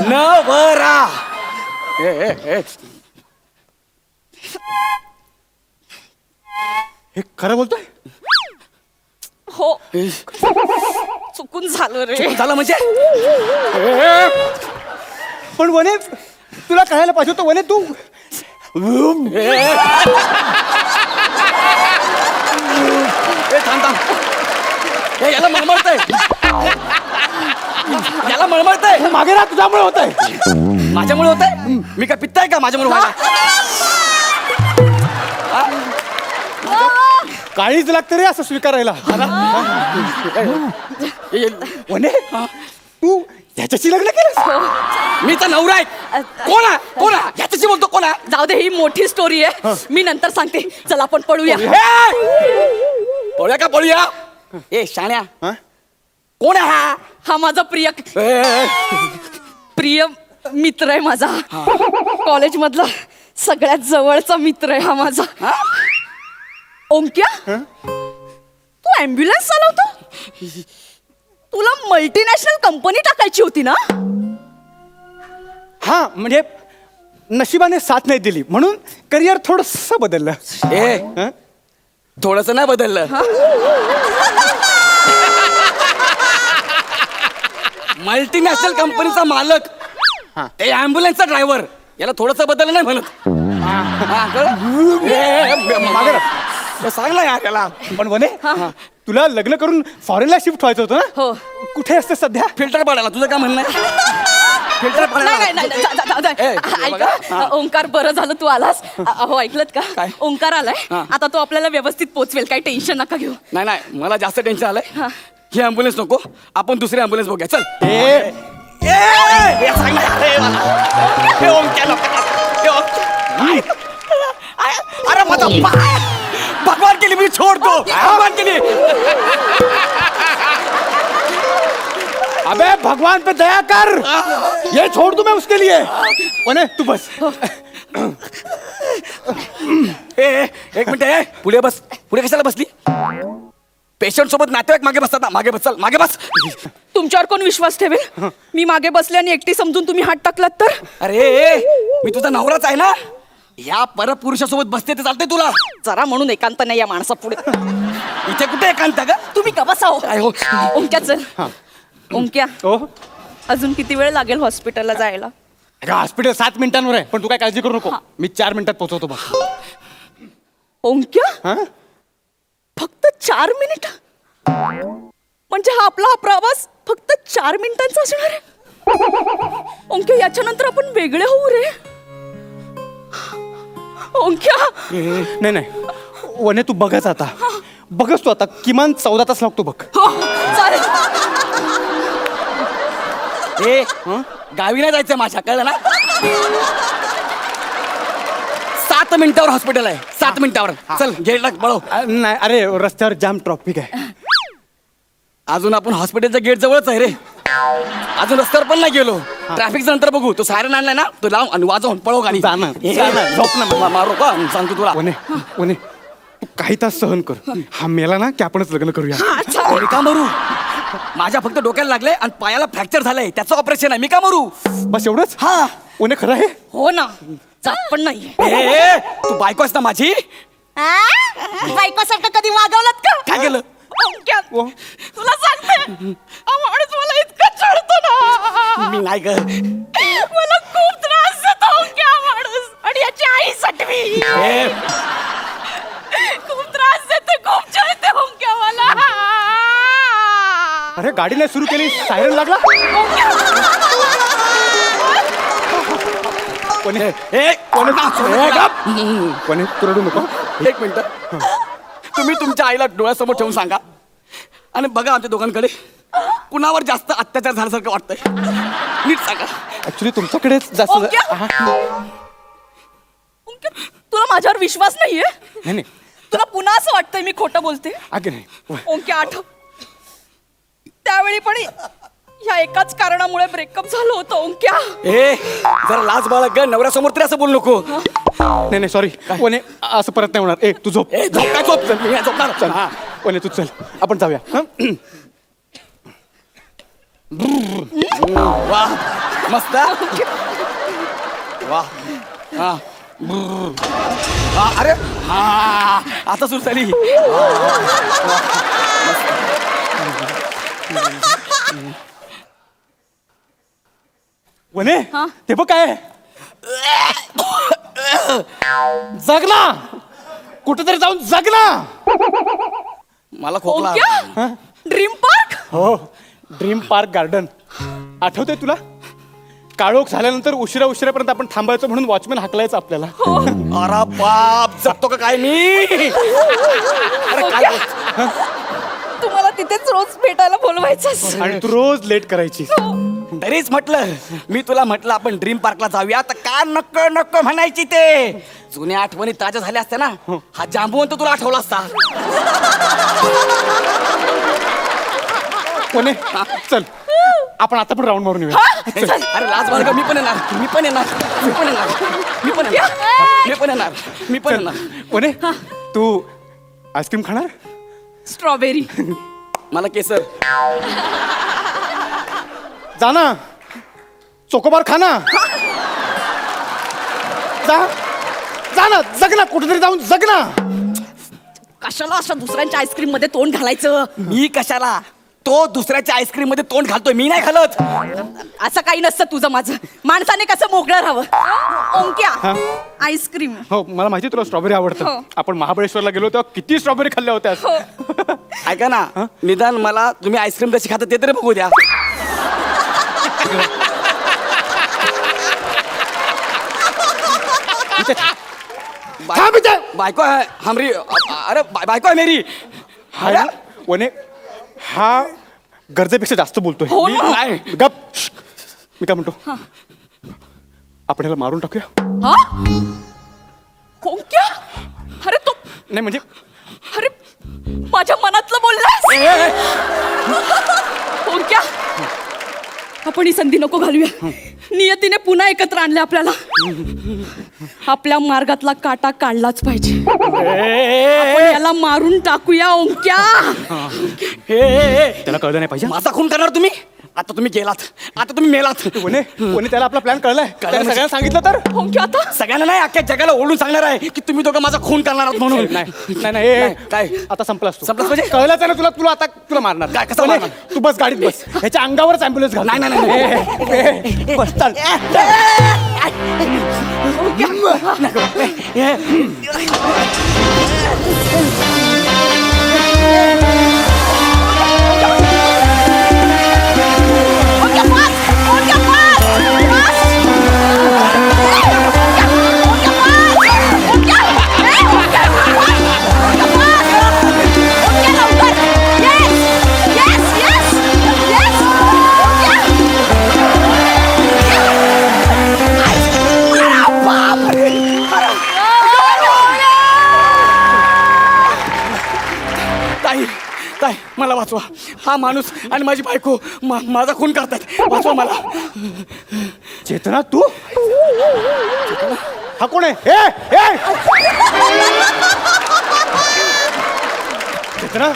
नवरा ए ए ए हे खरं बोलतोय हो चुकून झालं रे झालं म्हणजे पण वने तुला कळायला पाहिजे होतं वने तू ए थांब ए याला मळमळतंय याला मळमळतंय मागे राहा तुझ्यामुळे होत आहे माझ्यामुळे होत आहे मी काय पित्त आहे का माझ्यामुळे व्हायला काळीच लागतं रे असं स्वीकारायला वने तू ह्याच्याशी लग्न केलं मी तर नवरा आहे कोण आहे ह्याच्याशी बोलतो कोण आहे जाऊ दे ही मोठी स्टोरी आहे मी नंतर सांगते चल आपण पळूया पळूया का पळूया ए शाण्या कोण आहे हा हा माझा प्रिय मित्र आहे माझा कॉलेज मधला सगळ्यात जवळचा मित्र आहे हा माझा ओंक्या तू ऍम्ब्युलन्स चालवतो तुला मल्टीनॅशनल कंपनी टाकायची होती ना हा म्हणजे नशिबाने साथ नाही दिली म्हणून करिअर थोडस बदललं ए हं? थोडस नाही बदललं मल्टीनॅशनल कंपनीचा मालक ते अँब्युलन्सचा ड्रायव्हर याला थोडस बदललं नाही म्हणत हा, कळलं? मागे राहा. ए, सांग ना यार त्याला पण वने तुला लग्न करून फॉरेनला शिफ्ट व्हायचं होतं ना हो कुठे असते सध्या फिल्टर पडायला तुझं काय म्हणणं फिल्टर नाही नाही नाही, जाऊ दे. ए, हे बघा. ऐका ओंकार बरं झालं तू आलास अहो ऐकलत का काय? ओंकार आलाय हा. आता तो आपल्याला व्यवस्थित पोचवेल काही टेन्शन नका घेऊ नाही मला जास्त टेन्शन आलंय हा. ही अँब्युलन्स नको आपण दुसरी अँब्युलन्स बघूया चल ए हे सांग ना यार, हे मला. हे ओंक्या नको. हे ओंक्या. अरे माझा पाय भगवान के लिए मुझे छोड़ दो भगवान के लिए अबे भगवान पे दया कर ये छोड़ दूं मैं उसके लिए वने तू बस एक मिनिट ए पुढे बस पुढे कशाला बसली पेशंट सोबत नातेवाईक मागे बसतात ना मागे बस चल मागे बस तुमच्यावर कोण विश्वास ठेवेल मी मागे बसले आणि एकटी समजून तुम्ही हात टाकलात तर अरे मी तुझा नवराच आहे ना या परपुरुषासोबत बसते ते चालते तुला जरा म्हणून एकांत नाही या माणसा पुढे इथे कुठे एकांत ग तुम्ही का बसाव काय हो? ओंक्या चल ओंक्या ओ अजून किती वेळ लागेल हॉस्पिटलला जायला अगं हॉस्पिटल 7 मिनिटांवर आहे पण तू काय काळजी करू नको मी 4 मिनिटात पोहोचवतो बघ ओंक्या हा फक्त 4 मिनिट म्हणजे हा आपला प्रवास फक्त 4 मिनिटांचा असणार आहे ओंक्या याच्यानंतर आपण वेगळे होऊ रे. ओंक्या नाही नाही वने तू बघच आता. बघच तू आता किमान 14 तास लागतो बघ. हो चालेल. ए गावी नाही जायचं माझ्या, कळलं ना? 7 मिनिटावर हॉस्पिटल आहे, 7 मिनिटावर. चल गेट लाग बळव. नाही अरे रस्त्यावर जाम ट्रॉफिक आहे. अजून आपण हॉस्पिटलच्या गेट जवळच आहे रे. अजून रस्त्यावर पण नाही गेलो. ट्रॅफिकचं नंतर बघू. तो सायरन आणलाय ना, तो लाव आणि वाजवून पळव गाडी. जा ना, ए, जा ना. झोप ना, मारू का सांगतो तुला. वने वने तू काही तास सहन कर. हा मेला ना की आपणच लग्न करूया. मी का मरू? माझ्या फक्त डोक्याला लागले आणि पायाला फ्रॅक्चर झालंय, त्याचं ऑपरेशन आहे. मी का मरू? बस एवढंच. हा वने खरं आहे. हो ना, जात पण नाही. ए, तू बायको आहेस ना माझी? बायकोसारखं कधी वागवलात का? काय केलं? ओंक्या, तुला सांगते माणूस मला इतकं चढतो ना. मी नाही ग. मला खूप त्रास देतो ओंक्या माणूस. आणि याची आई सटवी ए, खूप त्रास देते, खूप चढते ओंक्या मला. अरे गाडी नाही सुरू केली, सायरन लागला. वने ए, वने तू रडू नको. एक मिनिट. तुम्ही तुमच्या आईला डोळ्यासमोर ठेवून सांगा आणि बघा आमच्या दोघांकडे कुणावर जास्त अत्याचार झाल्यासारखं वाटतंय. नीट सांगा. ऍक्च्युली तुमच्याकडेच जास्त. ओंक्या? ओंक्या, तुला माझ्यावर विश्वास नाहीये? नाही नाही तुला पुन्हा असं वाटतंय मी खोटं बोलते? अगे नाही. ओंक्या आठव, त्यावेळी पण ह्या एकाच कारणामुळे ब्रेकअप झालं होतं ओंक्या. ए जरा लाज बाळग ग, नवऱ्यासमोर तरी असं बोलू नको. नाही नाही सॉरी वने असं परत नाही होणार. ए तू झोप. ए झोप काय झोप? मी नाही झोपणार. चल हा. वने तू चल आपण जाऊया. हं? वा मस्त. वा हा. हा, अरे हा आता सुरू झाली. वने ते बघ काय जगना कुठेतरी जाऊन जगना. मला खोकला. ओंक्या, ड्रीम पार्क. हो ड्रीम पार्क गार्डन आठवतंय तुला? काळोख झाल्यानंतर उशिरापर्यंत आपण थांबायचो म्हणून वॉचमॅन हाकलायचं आपल्याला. अरे बाप, जगतो का काय मी? अरे काय ओंक्या, तुम्हाला तिथेच रोज भेटायला बोलवायचं. आणि तू रोज लेट करायची. तरीच म्हटलं मी तुला म्हटलं आपण ड्रीम पार्कला जाऊया, तर का नको नको म्हणायची? ते जुन्या आठवणी ताज्या झाल्या असत्या ना, हा जांबून तर तुला आठवला असता. कोणे चल आपण आता पण राऊंड मारून येऊया. अरे लाज बाळगा, मी पण येणार, मी पण येणार, मी पण येणार, मी पण येणार, मी पण येणार, मी पण येणार. कोणे तू आईस्क्रीम खाणार? स्ट्रॉबेरी. मला केसर. जा ना चोकोबार खा ना. जा जा ना, जग ना, कुठेतरी जाऊन जग ना. कशाला असं दुसऱ्यांच्या आईस्क्रीम मध्ये तोंड घालायचं? मी कशाला? तो दुसऱ्याच्या आईस्क्रीम मध्ये तोंड घालतोय, मी नाही घालत. असं काही नसतं तुझं माझं. माणसाने कसं मोकळं राहावं. ओंक्या आईस्क्रीम. हो मला माहिती तुला स्ट्रॉबेरी आवडतं. हो. आपण महाबळेश्वरला गेलो तेव्हा किती स्ट्रॉबेरी खाल्ल्या होत्या. हो. ऐका ना, निदान मला तुम्ही आईस्क्रीम कशी खाता ते तरी बघू द्या. थांब इथे. बायको आहे हमरी. अरे बायको आहे मेरी. हा ना? वने हा गरजेपेक्षा जास्त बोलतोय. हो मी ना. नाही. गप. मी काय म्हणतो, आपण ह्याला मारून टाकूया. हा? ओंक्या, अरे तो, नाही म्हणजे अरे माझ्या मनातलं बोललास. ओंक्या, आपण ही संधी नको घालूया. नियतीने पुन्हा एकत्र आणले आपल्याला. आपल्या मार्गातला काटा काढलाच पाहिजे. आपण याला मारून टाकूया ओंक्या. त्याला कळलं नाही पाहिजे. माझा खून करणार तुम्ही? आता तुम्ही गेलात, आता तुम्ही मेलात. वने वने त्याला आपला प्लॅन कळलाय. त्याला म्हणजे? सगळ्यांना सांगितलं तर ओंक्या आता सगळ्यांना नाही, अख्ख्या जगाला ओढून सांगणार आहे की तुम्ही दोघं माझा खून करणार आहात म्हणून. नाही नाही नाही ए, काय? आता संपलास तू. संपलास म्हणजे? कळलंच आहे ना तुला. तुला आता तुला मारणार. काय, कसं वने, मारणार? तू बस गाडीत बस. ह्याच्या अंगावरच ॲम्ब्युलन्स घाल. नाही, नाही, नाही. बस चल. ओंक्या, हा माणूस आणि माझी बायको माझा खून करतात. वाचवा मला. चेतना तू हा कोण आहे? ए, ए! चेतना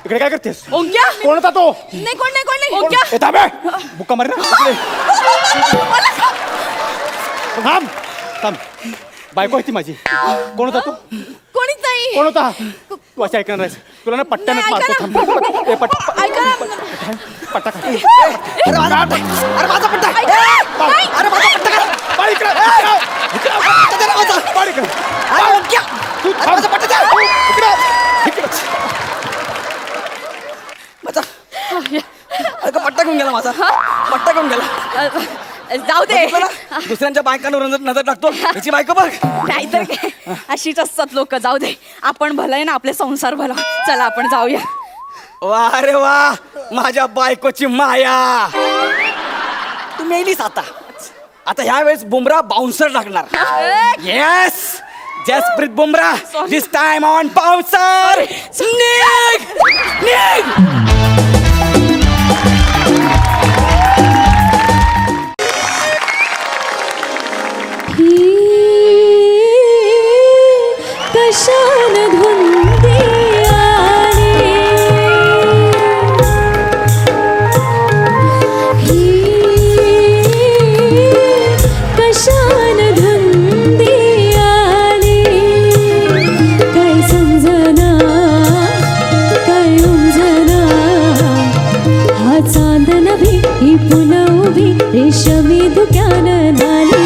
इकडे काय करतेस? ओंक्या कोण होता तो? नाही कोण नाही ओंक्या ए, थांब ए! बुक्का मार ना इकडे. थांब थांब बायको आहे ती माझी. कोण होता तू? कोणीच नाही. कोण होता? तू असं ऐकणार नाहीस. तुला ना पट्ट्यानंच नाही, मारतो. ऐका थांब. ए, ऐका ना. पट्टा खा. अरे माझा पट्टा. अरे माझा पट्टा करा. बाळ इकडे. पट्टा दे ना माझा. बाळ इकडे. अरे ओंक्या. तू अरे माझा पट्टा दे. इकडे. इकडे. माझा अरे पट्टा घेऊन गेला माझा. पट्टा घेऊन गेला. जाऊ दे. बघितलं ना? दुसऱ्यांच्या बायकांवर नजर टाकतो. याची बायको बघ. नाहीतर काय अशीच असतात लोक. जाऊ दे आपण भलं आहे ना आपले संसार भला. चला आपण जाऊया. वा रे वा माझ्या बायकोची माया. तू मेलीस आता. आता ह्या वेळेस बुमरा बाउन्सर लागणार. Yes Jasprit Bumrah this time on bouncer. निघ निघ. कशान धुंदी कशान धुंदी काय समजना काय उमजना हा चांद नभी ही पुन्हा उभी रेशमी धुक्यान नाली.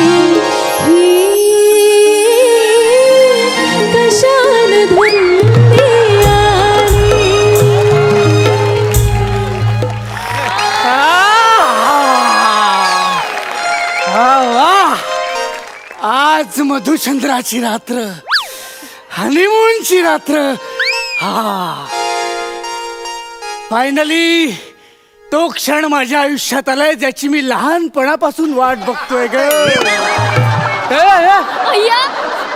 कशान धुंदी आज मधुचंद्राची रात्र, हनीमूनची रात्र. हा फायनली तो क्षण माझ्या आयुष्यात आलाय ज्याची मी लहानपणापासून वाट बघतोय ग. अय्या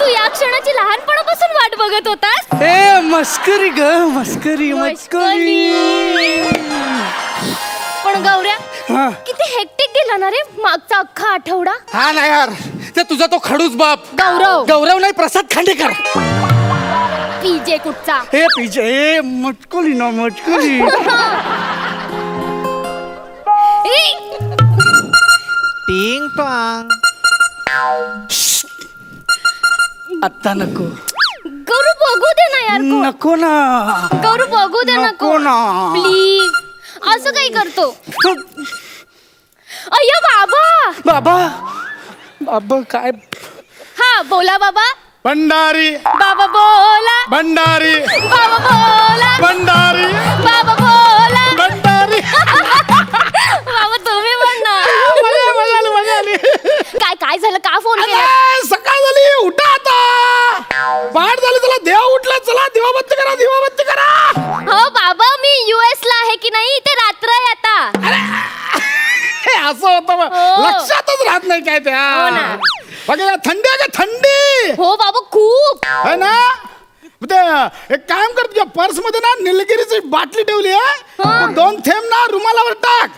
तू या क्षणाची लहानपणापासून वाट बघत होतास. ए मस्करी ग मस्करी मस्करी. पण गौऱ्या हा. किती हेक्टिक गेला ना रे मागचा अख्खा आठवडा. हा ना यार ते तुझा तो खडूस बाप गौरव गौरव नाही प्रसाद खांडेकर. पीजे कुठचा. हे पिजे मटकुली ना मटकुली. टिंग टॉंग. आता नको गौरू बघू दे ना यार. नको ना गौरू बघू दे नको ना. प्लीज. असं काही करतो. अय्या बाबा. बाबा बाबा काय हा बोला बाबा. भंडारी बाबा बोला. भंडारी बाबा बोला. भंडारी बाबा बोला. भंडारी. बाबा तुम्ही पण ना. मजा आली. काय काय झालं का फोन केला. अरे, सकाळ झाली उठा आता. पहाट झाली चला देव उठला चला दिवाबत्ती करा दिवाबत्ती करा. हो बाबा मी US ला आहे की नाही इथे रात्र आहे आता. हे असं होतं मग. हो. लक्षातच राहत नाही काय हो ना. त्या बघा थंडी आहे का थंडी हो बाबा खूप. है ना. मग ते एक काम कर तुझ्या पर्स मध्ये ना निलगिरीची बाटली ठेवली आहे. हा. तू 2 थेंब ना रुमालावर टाक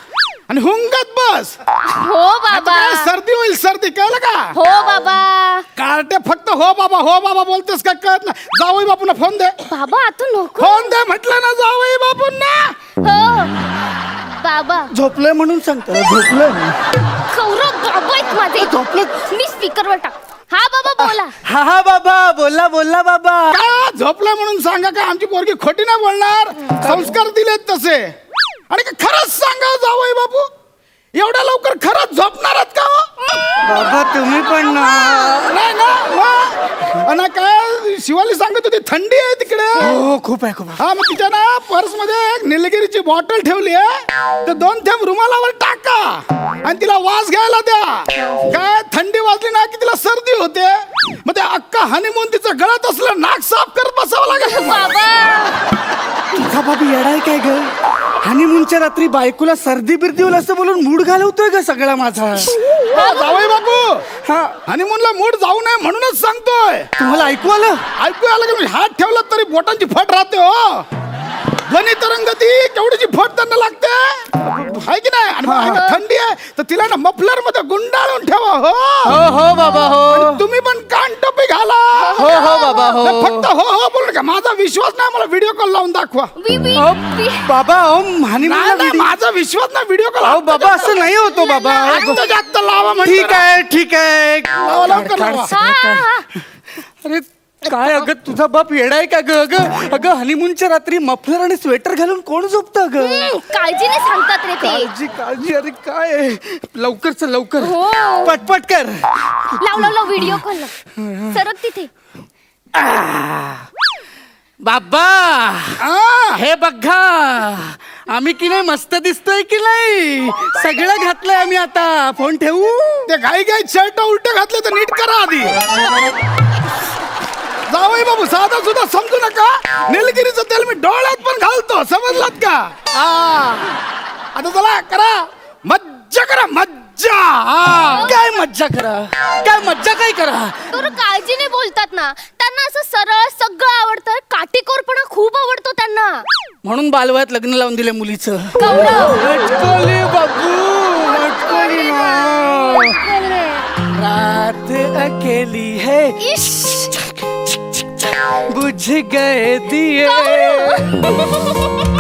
आणि हुंगत बस. हो आता बाबा. काय सर्दी होईल सर्दी कळलं का. हो बाबा. कार्टे फक्त हो बाबा बोलतेस काय कळत ना. जावई बापूंना फोन दे. बाबा आता नको. फोन दे म्हटलं ना जावई बापूंना. हो बाबा. झोपलंय म्हणून सांगतो झोपलंय. गौरव बाबा आहेत माझे. झोपलं. मी स्पीकरवर टाक. हा बाबा बोला. हा हा बाबा बोलला बोलला बाबा. काय झोपलं म्हणून सांगा का आमची पोरगी खोटी नाही बोलणार. संस्कार दिलेत तसे. आणि का खरंच सांगा जावई बापू एवढ्या लवकर खरंच झोपणारच का हो? बाबा तुम्ही पण ना. नाही ना मग. आणि काय शिवाली सांगत होती थंडी आहे तिकडे. हो खूप आहे खूप आहे. हा मग तिच्या ना पर्स मध्ये एक निलगिरीची बॉटल ठेवली आहे. तर 2 थेंब रुमालावर टाका आणि तिला वास घ्यायला द्या. काय थंडी वाजली ना की तिला सर्दी होते. मग ते अक्का हनीमून तिचं गळत असलं नाक साफ करत बसावं लागेल. तुझा बाबी येडाय काय ग. हनीमूनच्या रात्री बायकोला सर्दी बिर्दी होईल असं बोलून मूड घालवतोय ग सगळा माझा. जावई बापू हा हनीमूनला मूड जाऊ नये म्हणूनच सांगतोय. तुम्हाला ऐकू आलं. ऐकू आलं की मी हात ठेवला तरी बोटांची फट राहते हो. ध्वनी तरंग ती केवढीची फट त्यांना लागते आहे की नाही? आणि मग थंडी आहे तर तिला ना मफलर मध्ये गुंडाळून ठेवा. हो हो बाबा हो. आणि तुम्ही पण कान टोपी घाला. हो बाबा हो. नाही, फक्त हो हो बोलू नका. माझा विश्वास नाही, मला व्हिडिओ कॉल लावून दाखवा. बाबा हो नाही, नाही, माझा विश्वास नाही. व्हिडिओ कॉल बाबा असं नाही होतो बाबा. जास्त लावा म्हणतो ठीक ना. आहे ठीक आहे. लावा, लवकर लावा. अरे काय अगं तुझा बाप येडाय का ग? अगं हनीमूनच्या रात्री मफलर आणि स्वेटर घालून कोण झोपतं ग? काळजीने सांगतात रे ते. काळजी अरे काय आहे? लवकर चल लवकर. हो. पटपट कर. लाव व्हिडिओ कॉल सरक तिथे. बाबा हे बघा आम्ही की नाही मस्त दिसतोय की नाही? सगळं घातलंय आम्ही. आता फोन ठेवू? ते घाई शर्ट उलट घातले तर नीट करा आधी. जावई बाबू साधा सुद्धा समजू नका. निलगिरीचं तेल मी डोळ्यात पण घालतो, समजलात का? आता चला करा मज्जा करा मज्जा. काय मज्जा करा? काय मज्जा काय करा? तर काळजीने बोलतात ना. त्यांना असं सरळ सगळं आवडतं. काटेकोरपणा खूप आवडतो त्यांना. म्हणून बालवयात लग्न लावून दिले मुलीचं. गौरव अटकली बाबू अटकली ना. रात अकेली है इश. बुझ गए दिए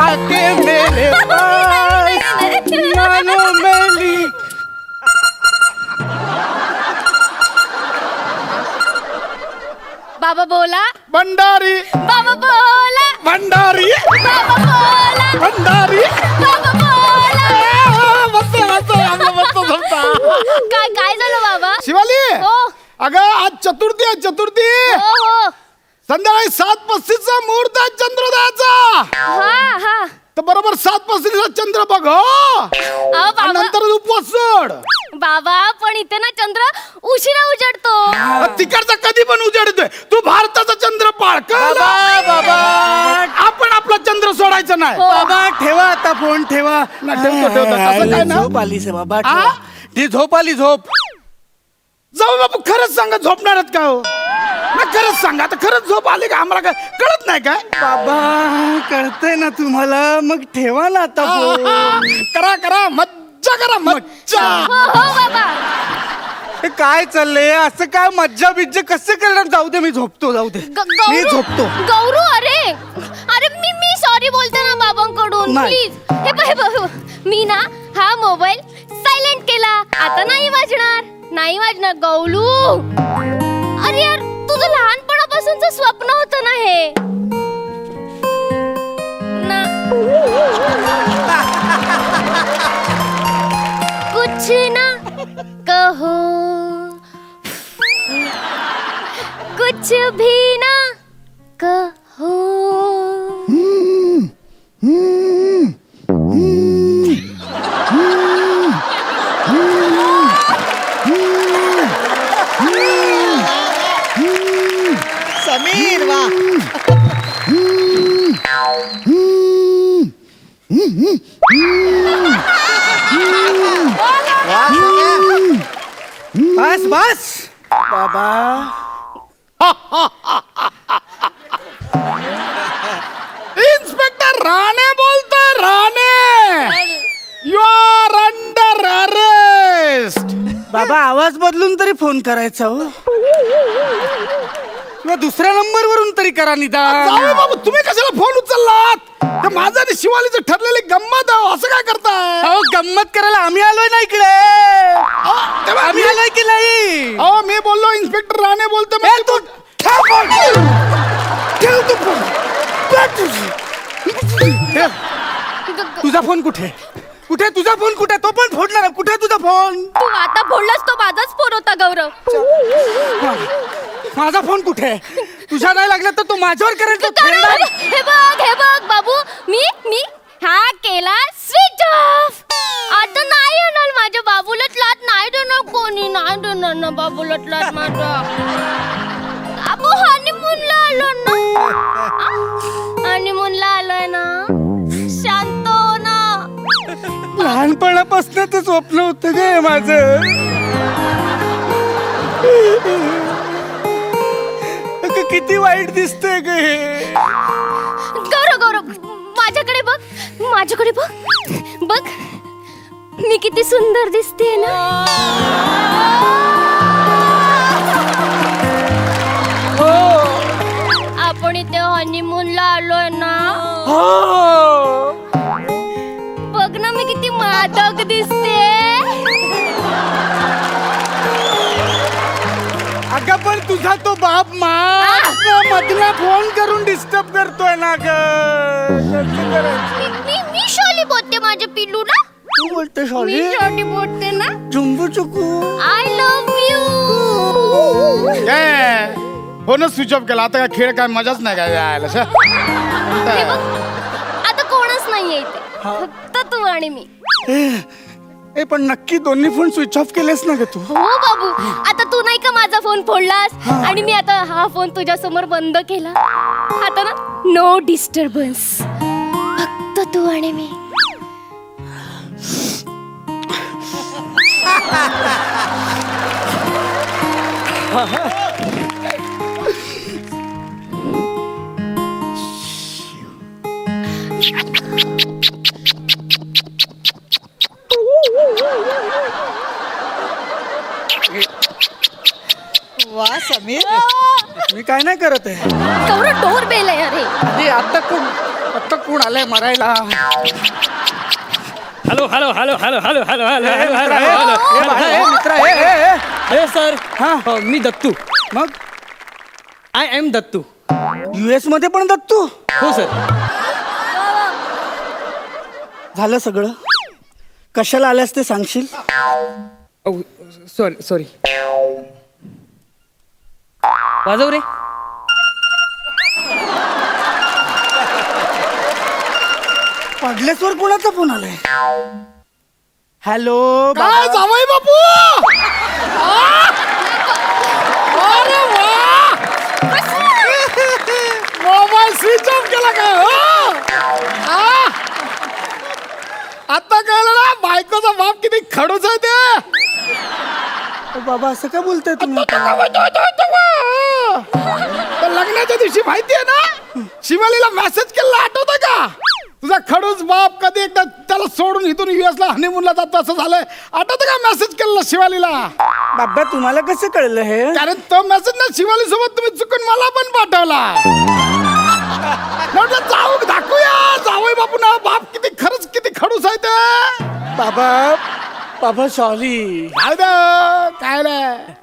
आके मेरे पास मानो मेरी. बाबा बोला. भंडारी बाबा बोला. भंडारी बाबा बोला. भंडारी. बाबा बोला. काय काय झालं बाबा? शिवाली हो अगं आज चतुर्थी आहे. चतुर्थी हो हो. संध्याकाळी 7:35चा मुहूर्त आहे चंद्रोदयाचा. हा हा. तर बरोबर 7:35ला चंद्र बघ. हो अहो आणि बाबा. नंतर उपवास सोड. बाबा पण इथे ना चंद्र उशिरा उजडतो. तिकडचा कधी पण उजेडतोय. तू भारताचा चंद्र पाळ. बाबा आपण आपला चंद्र सोडायचा नाही. बाबा ठेवा आता फोन ठेवा. ठेवतो. कसं काय ना? झोप आलीस बाबा. ठेवा. ती झोप आली झोप. जाऊ बापू खरंच सांगा झोपणार का? हो ना खरंच सांगा. आता खरंच झोप आली का? आम्हाला काय कळत नाही काय? बाबा कळतंय ना तुम्हाला. मग ठेवा ना आता फोन. करा मज्जा करा मज्जा. हो हो बाबा. हे काय चाललंय? असं काय मज्जा बिज्जा कसं करणार? जाऊ दे मी झोपतो. जाऊ दे मी झोपतो. गौरू अरे अरे मी सॉरी बोलते ना बाबांकडून. नाही. प्लीज हे बघ मी ना हा मोबाईल सायलेंट केला. आता नाही वाजणार. नाही वाजणार गौलू. अरे यार तुझं लहानपणापासूनच स्वप्न होतं ना हे ना. कुछ ना कहो कुछ भी ना कहो. समीर वा. बस बस बाबा. इन्स्पेक्टर राणे बोलतोय. Rane you are under arrest. बाबा आवाज बदलून तरी फोन करायचा हो. किंवा दुसऱ्या नंबर वरून तरी करा निदान. जाऊ बाबू तुम्ही कशाला फोन उचललात? ते माझं आणि शिवालीचं ठरलेली गंमत आहे. असं काय करताय? अहो गंमत करायला आम्ही आलोय ना इकडे. आम्ही आलोय की नाही? अहो मी बोललो इन्स्पेक्टर राणे बोलतो. ए, तू ठेव फोन. ठेव तू फोन. ठेव. तुझा फोन कुठे? कुठे तुझा फोन? कुठे? तो पण फोडला. कुठे तुझा फोन? तू आता बोललास तो माझाच फोन होता गौरव. माझा फोन कुठे? तुझ्या नाही लागला तर तो माझ्यावर करेल. तो खेळणार. हे बघ बाबू मी हा केला स्विच ऑफ. आता नाही येणार माझ्या बाबूला लात नाही देणार कोणी. नाही देणार ना बाबूला लात माझा. बाबू हनीमूनला आलो ना. हनीमूनला आलोय ना. शांत हो ना. लहानपणापासून स्वप्न होतं ग माझं. किती वाईट दिसतंय ग हे. गौरव माझ्या बघ माझ्याकडे बघ बघ मी किती सुंदर दिसते ना. आपण इथे हनीमूनला आलोय ना. बघ ना मी किती मादक दिसते. अगं पण तुझा तो बाप मधला फोन करून डिस्टर्ब करतोय ना ग. मी शॉली बोलते माझ्या पिल्लूला. तू बोलते मी शॉली शॉली बोलते ना. चुंबू चुकू आय लव्ह यू. काय फोनच स्विच ऑफ केला. आता काय खेळ काय मजाच नाही काय यायला आता कोणच नाहीये इथे फक्त तू आणि मी. ए पण नक्की दोन्ही फोन स्विच ऑफ केलेस ना ग तू. हो बाबू आता तू नाही का माझा फोन फोडलास आणि मी आता हा फोन तुझ्या समोर बंद केला. आता ना नो डिस्टर्बन्स फक्त तू आणि मी. वा समीर मी काय नाही करत आहे. कवरं डोर बेल आहे अरे. अरे आता कोण आलंय मरायला. Hello hello hello hello hello hello hello hello मित्र अरे सर मी दत्तू. मग आय एम दत्तू. US मध्ये पण दत्तू. हो सर. झालं सगळं. कशाला आल्यास ते सांगशील. सॉरी वाजव रे. पडलेसवर कोणाचा फोन आलाय. हॅलो काय जावई बापू. अरे वा मोबाईल स्विच ऑफ केला का. आता कळलं ना बायकोचा बाप किती खडूच आहे ते. बाबा असं काय बोलताय तुम्ही. लग्नाच्या दिवशी माहितीये ना शिवालीला मेसेज केला आठवतं का. तुझा खडूस बाप कधी एकदा त्याला सोडून इथून US ला हनीमूनला जातो असं झालंय. आठवतं का मेसेज केला शिवालीला. बाबा तुम्हाला कसं कळलं हे. कारण तो मेसेज ना शिवाली सोबत तुम्ही चुकून मला पण पाठवला. म्हटलं जाऊ दाखवूया जावई बापू ना बाप किती खरंच किती खडूस आहे ते. बाबा सॉरी काय नाही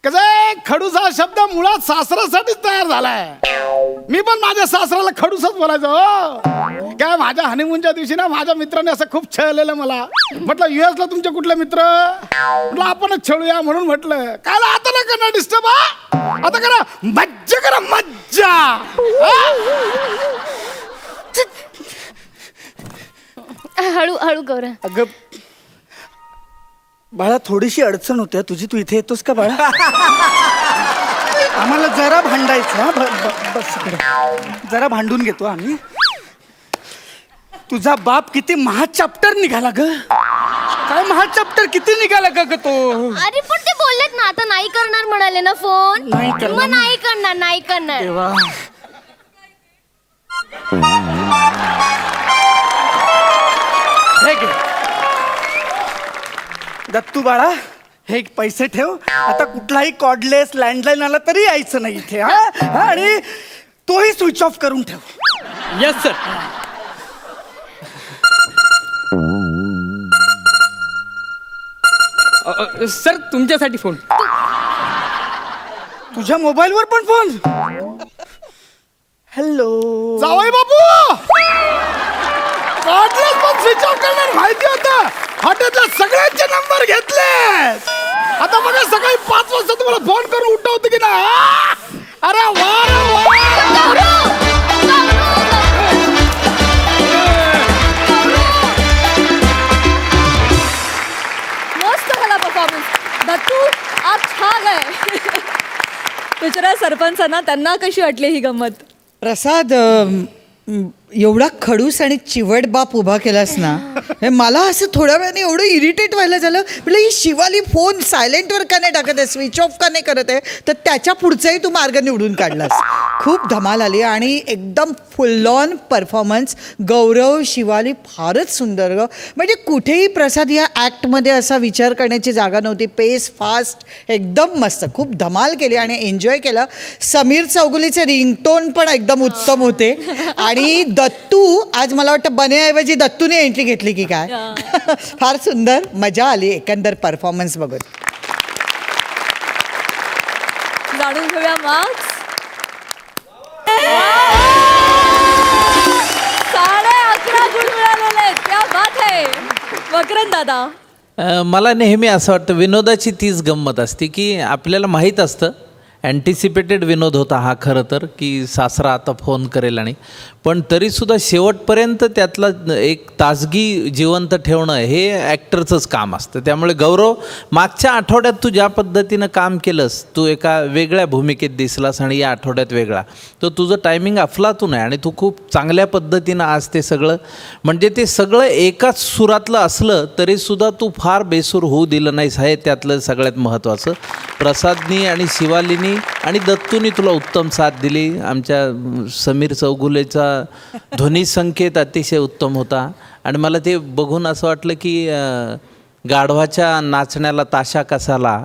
कसं खडूस हा शब्द मुळात सासऱ्यासाठीच तयार झालाय. मी पण माझ्या सासऱ्याला खडूसच बोलायचो. काय माझ्या हनीमूनच्या दिवशी ना माझ्या मित्राने असं खूप छळलेलं मला. म्हटलं US ला तुमचे कुठले मित्र. म्हटलं आपणच छळूया म्हणून म्हटलं. काय आता ना करा डिस्टर्ब. आता करा मज्जा करा मज्जा. हळू हळू गौरा. अगं बाळा थोडीशी अडचण होते तुझी. तू इथे येतोस का बाळा. आम्हाला जरा भांडायचं. बस इकडे जरा भांडून घेतो आम्ही. तुझा बाप किती महाचॅप्टर निघाला ग. काय महाचॅप्टर किती निघाला ग तो. अरे पण ते बोललेत ना आता नाही करणार म्हणाले ना फोन. नाही करणार. मग नाही करणार. देवा हे घे. दत्तू बाळा हे पैसे ठेव. आता कुठलाही कॉर्डलेस लँडलाईन आला तरी यायचं नाही इथे. हा आणि तोही स्विच ऑफ करून ठेव. Yes sir. सर तुमच्यासाठी फोन. तुझ्या मोबाईलवर पण फोन. हॅलो जावई बापू. कॉर्डलेस पण स्विच ऑफ करणार माहिती होतं. हॉटेलला सगळ्यांचे नंबर घेतले. आता बघा सकाळी 5 वाजता तुम्हाला फोन करून उठवतो की ना. अरे वा मस्त झाला परफॉर्मन्स. दत्तू आप छान आहे. बिचारा सरपंचांना त्यांना कशी वाटली ही गंमत. प्रसाद एवढा खडूस आणि चिवट बाप उभा केलास ना, हे मला असं थोड्या वेळाने एवढं इरिटेट व्हायला झालं. म्हटलं ही शिवाली फोन सायलेंटवर का नाही टाकत आहे, स्विच ऑफ का नाही करत आहे, तर त्याच्या पुढचाही तू मार्ग निवडून काढलास. खूप धमाल आली आणि एकदम फुल ऑन परफॉर्मन्स. गौरव, शिवाली फारच सुंदर ग. म्हणजे कुठेही प्रसाद या ॲक्टमध्ये असा विचार करण्याची जागा नव्हती. पेस फास्ट, एकदम मस्त. खूप धमाल केली आणि एन्जॉय केलं. समीर चौगुलेचे रिंगटोन पण एकदम उत्तम होते. आणि दत्तू, आज मला वाटतं बनेऐवजी दत्तूने एंट्री घेतली की काय. फार सुंदर, मजा आली एकंदर परफॉर्मन्स बघून. जाणून घेऊया मार्क्स. 11.5 गुण मिळालेले आहेत. क्या बात आहे. मकरंद दादा. मला नेहमी असं वाटतं विनोदाची तीच गंमत असते की आपल्याला माहीत असतं, अँटिसिपेटेड विनोद होता हा खरं तर, की सासरा आता फोन करेल आणि पण तरीसुद्धा शेवटपर्यंत त्यातला एक ताजगी जिवंत ठेवणं हे ॲक्टरचंच काम असतं. त्यामुळे गौरव, मागच्या आठवड्यात तू ज्या पद्धतीनं काम केलंस, तू एका वेगळ्या भूमिकेत दिसलास आणि या आठवड्यात वेगळा, तर तुझं टायमिंग अफलातून आहे आणि तू खूप चांगल्या पद्धतीनं आज ते सगळं, म्हणजे ते सगळं एकाच सुरातलं असलं तरीसुद्धा तू फार बेसूर होऊ दिलं नाहीस, हे त्यातलं सगळ्यात महत्त्वाचं. प्रसादनी आणि शिवालीनी आणि दत्तूनी तुला उत्तम साथ दिली. आमच्या समीर चौगुलेचा ध्वनी संकेत अतिशय उत्तम होता आणि मला ते बघून असं वाटलं की गाढवाच्या नाचण्याला ताशा कसाला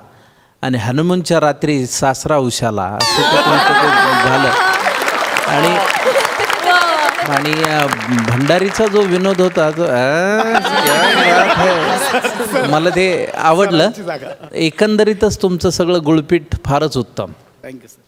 आणि हनुमानच्या रात्री सासरा उशाला, असं ते झालं. आणि भंडारीचा जो विनोद होता तो मला ते आवडलं. एकंदरीतच तुमचं सगळं गुळपीठ फारच उत्तम. Thank you sir.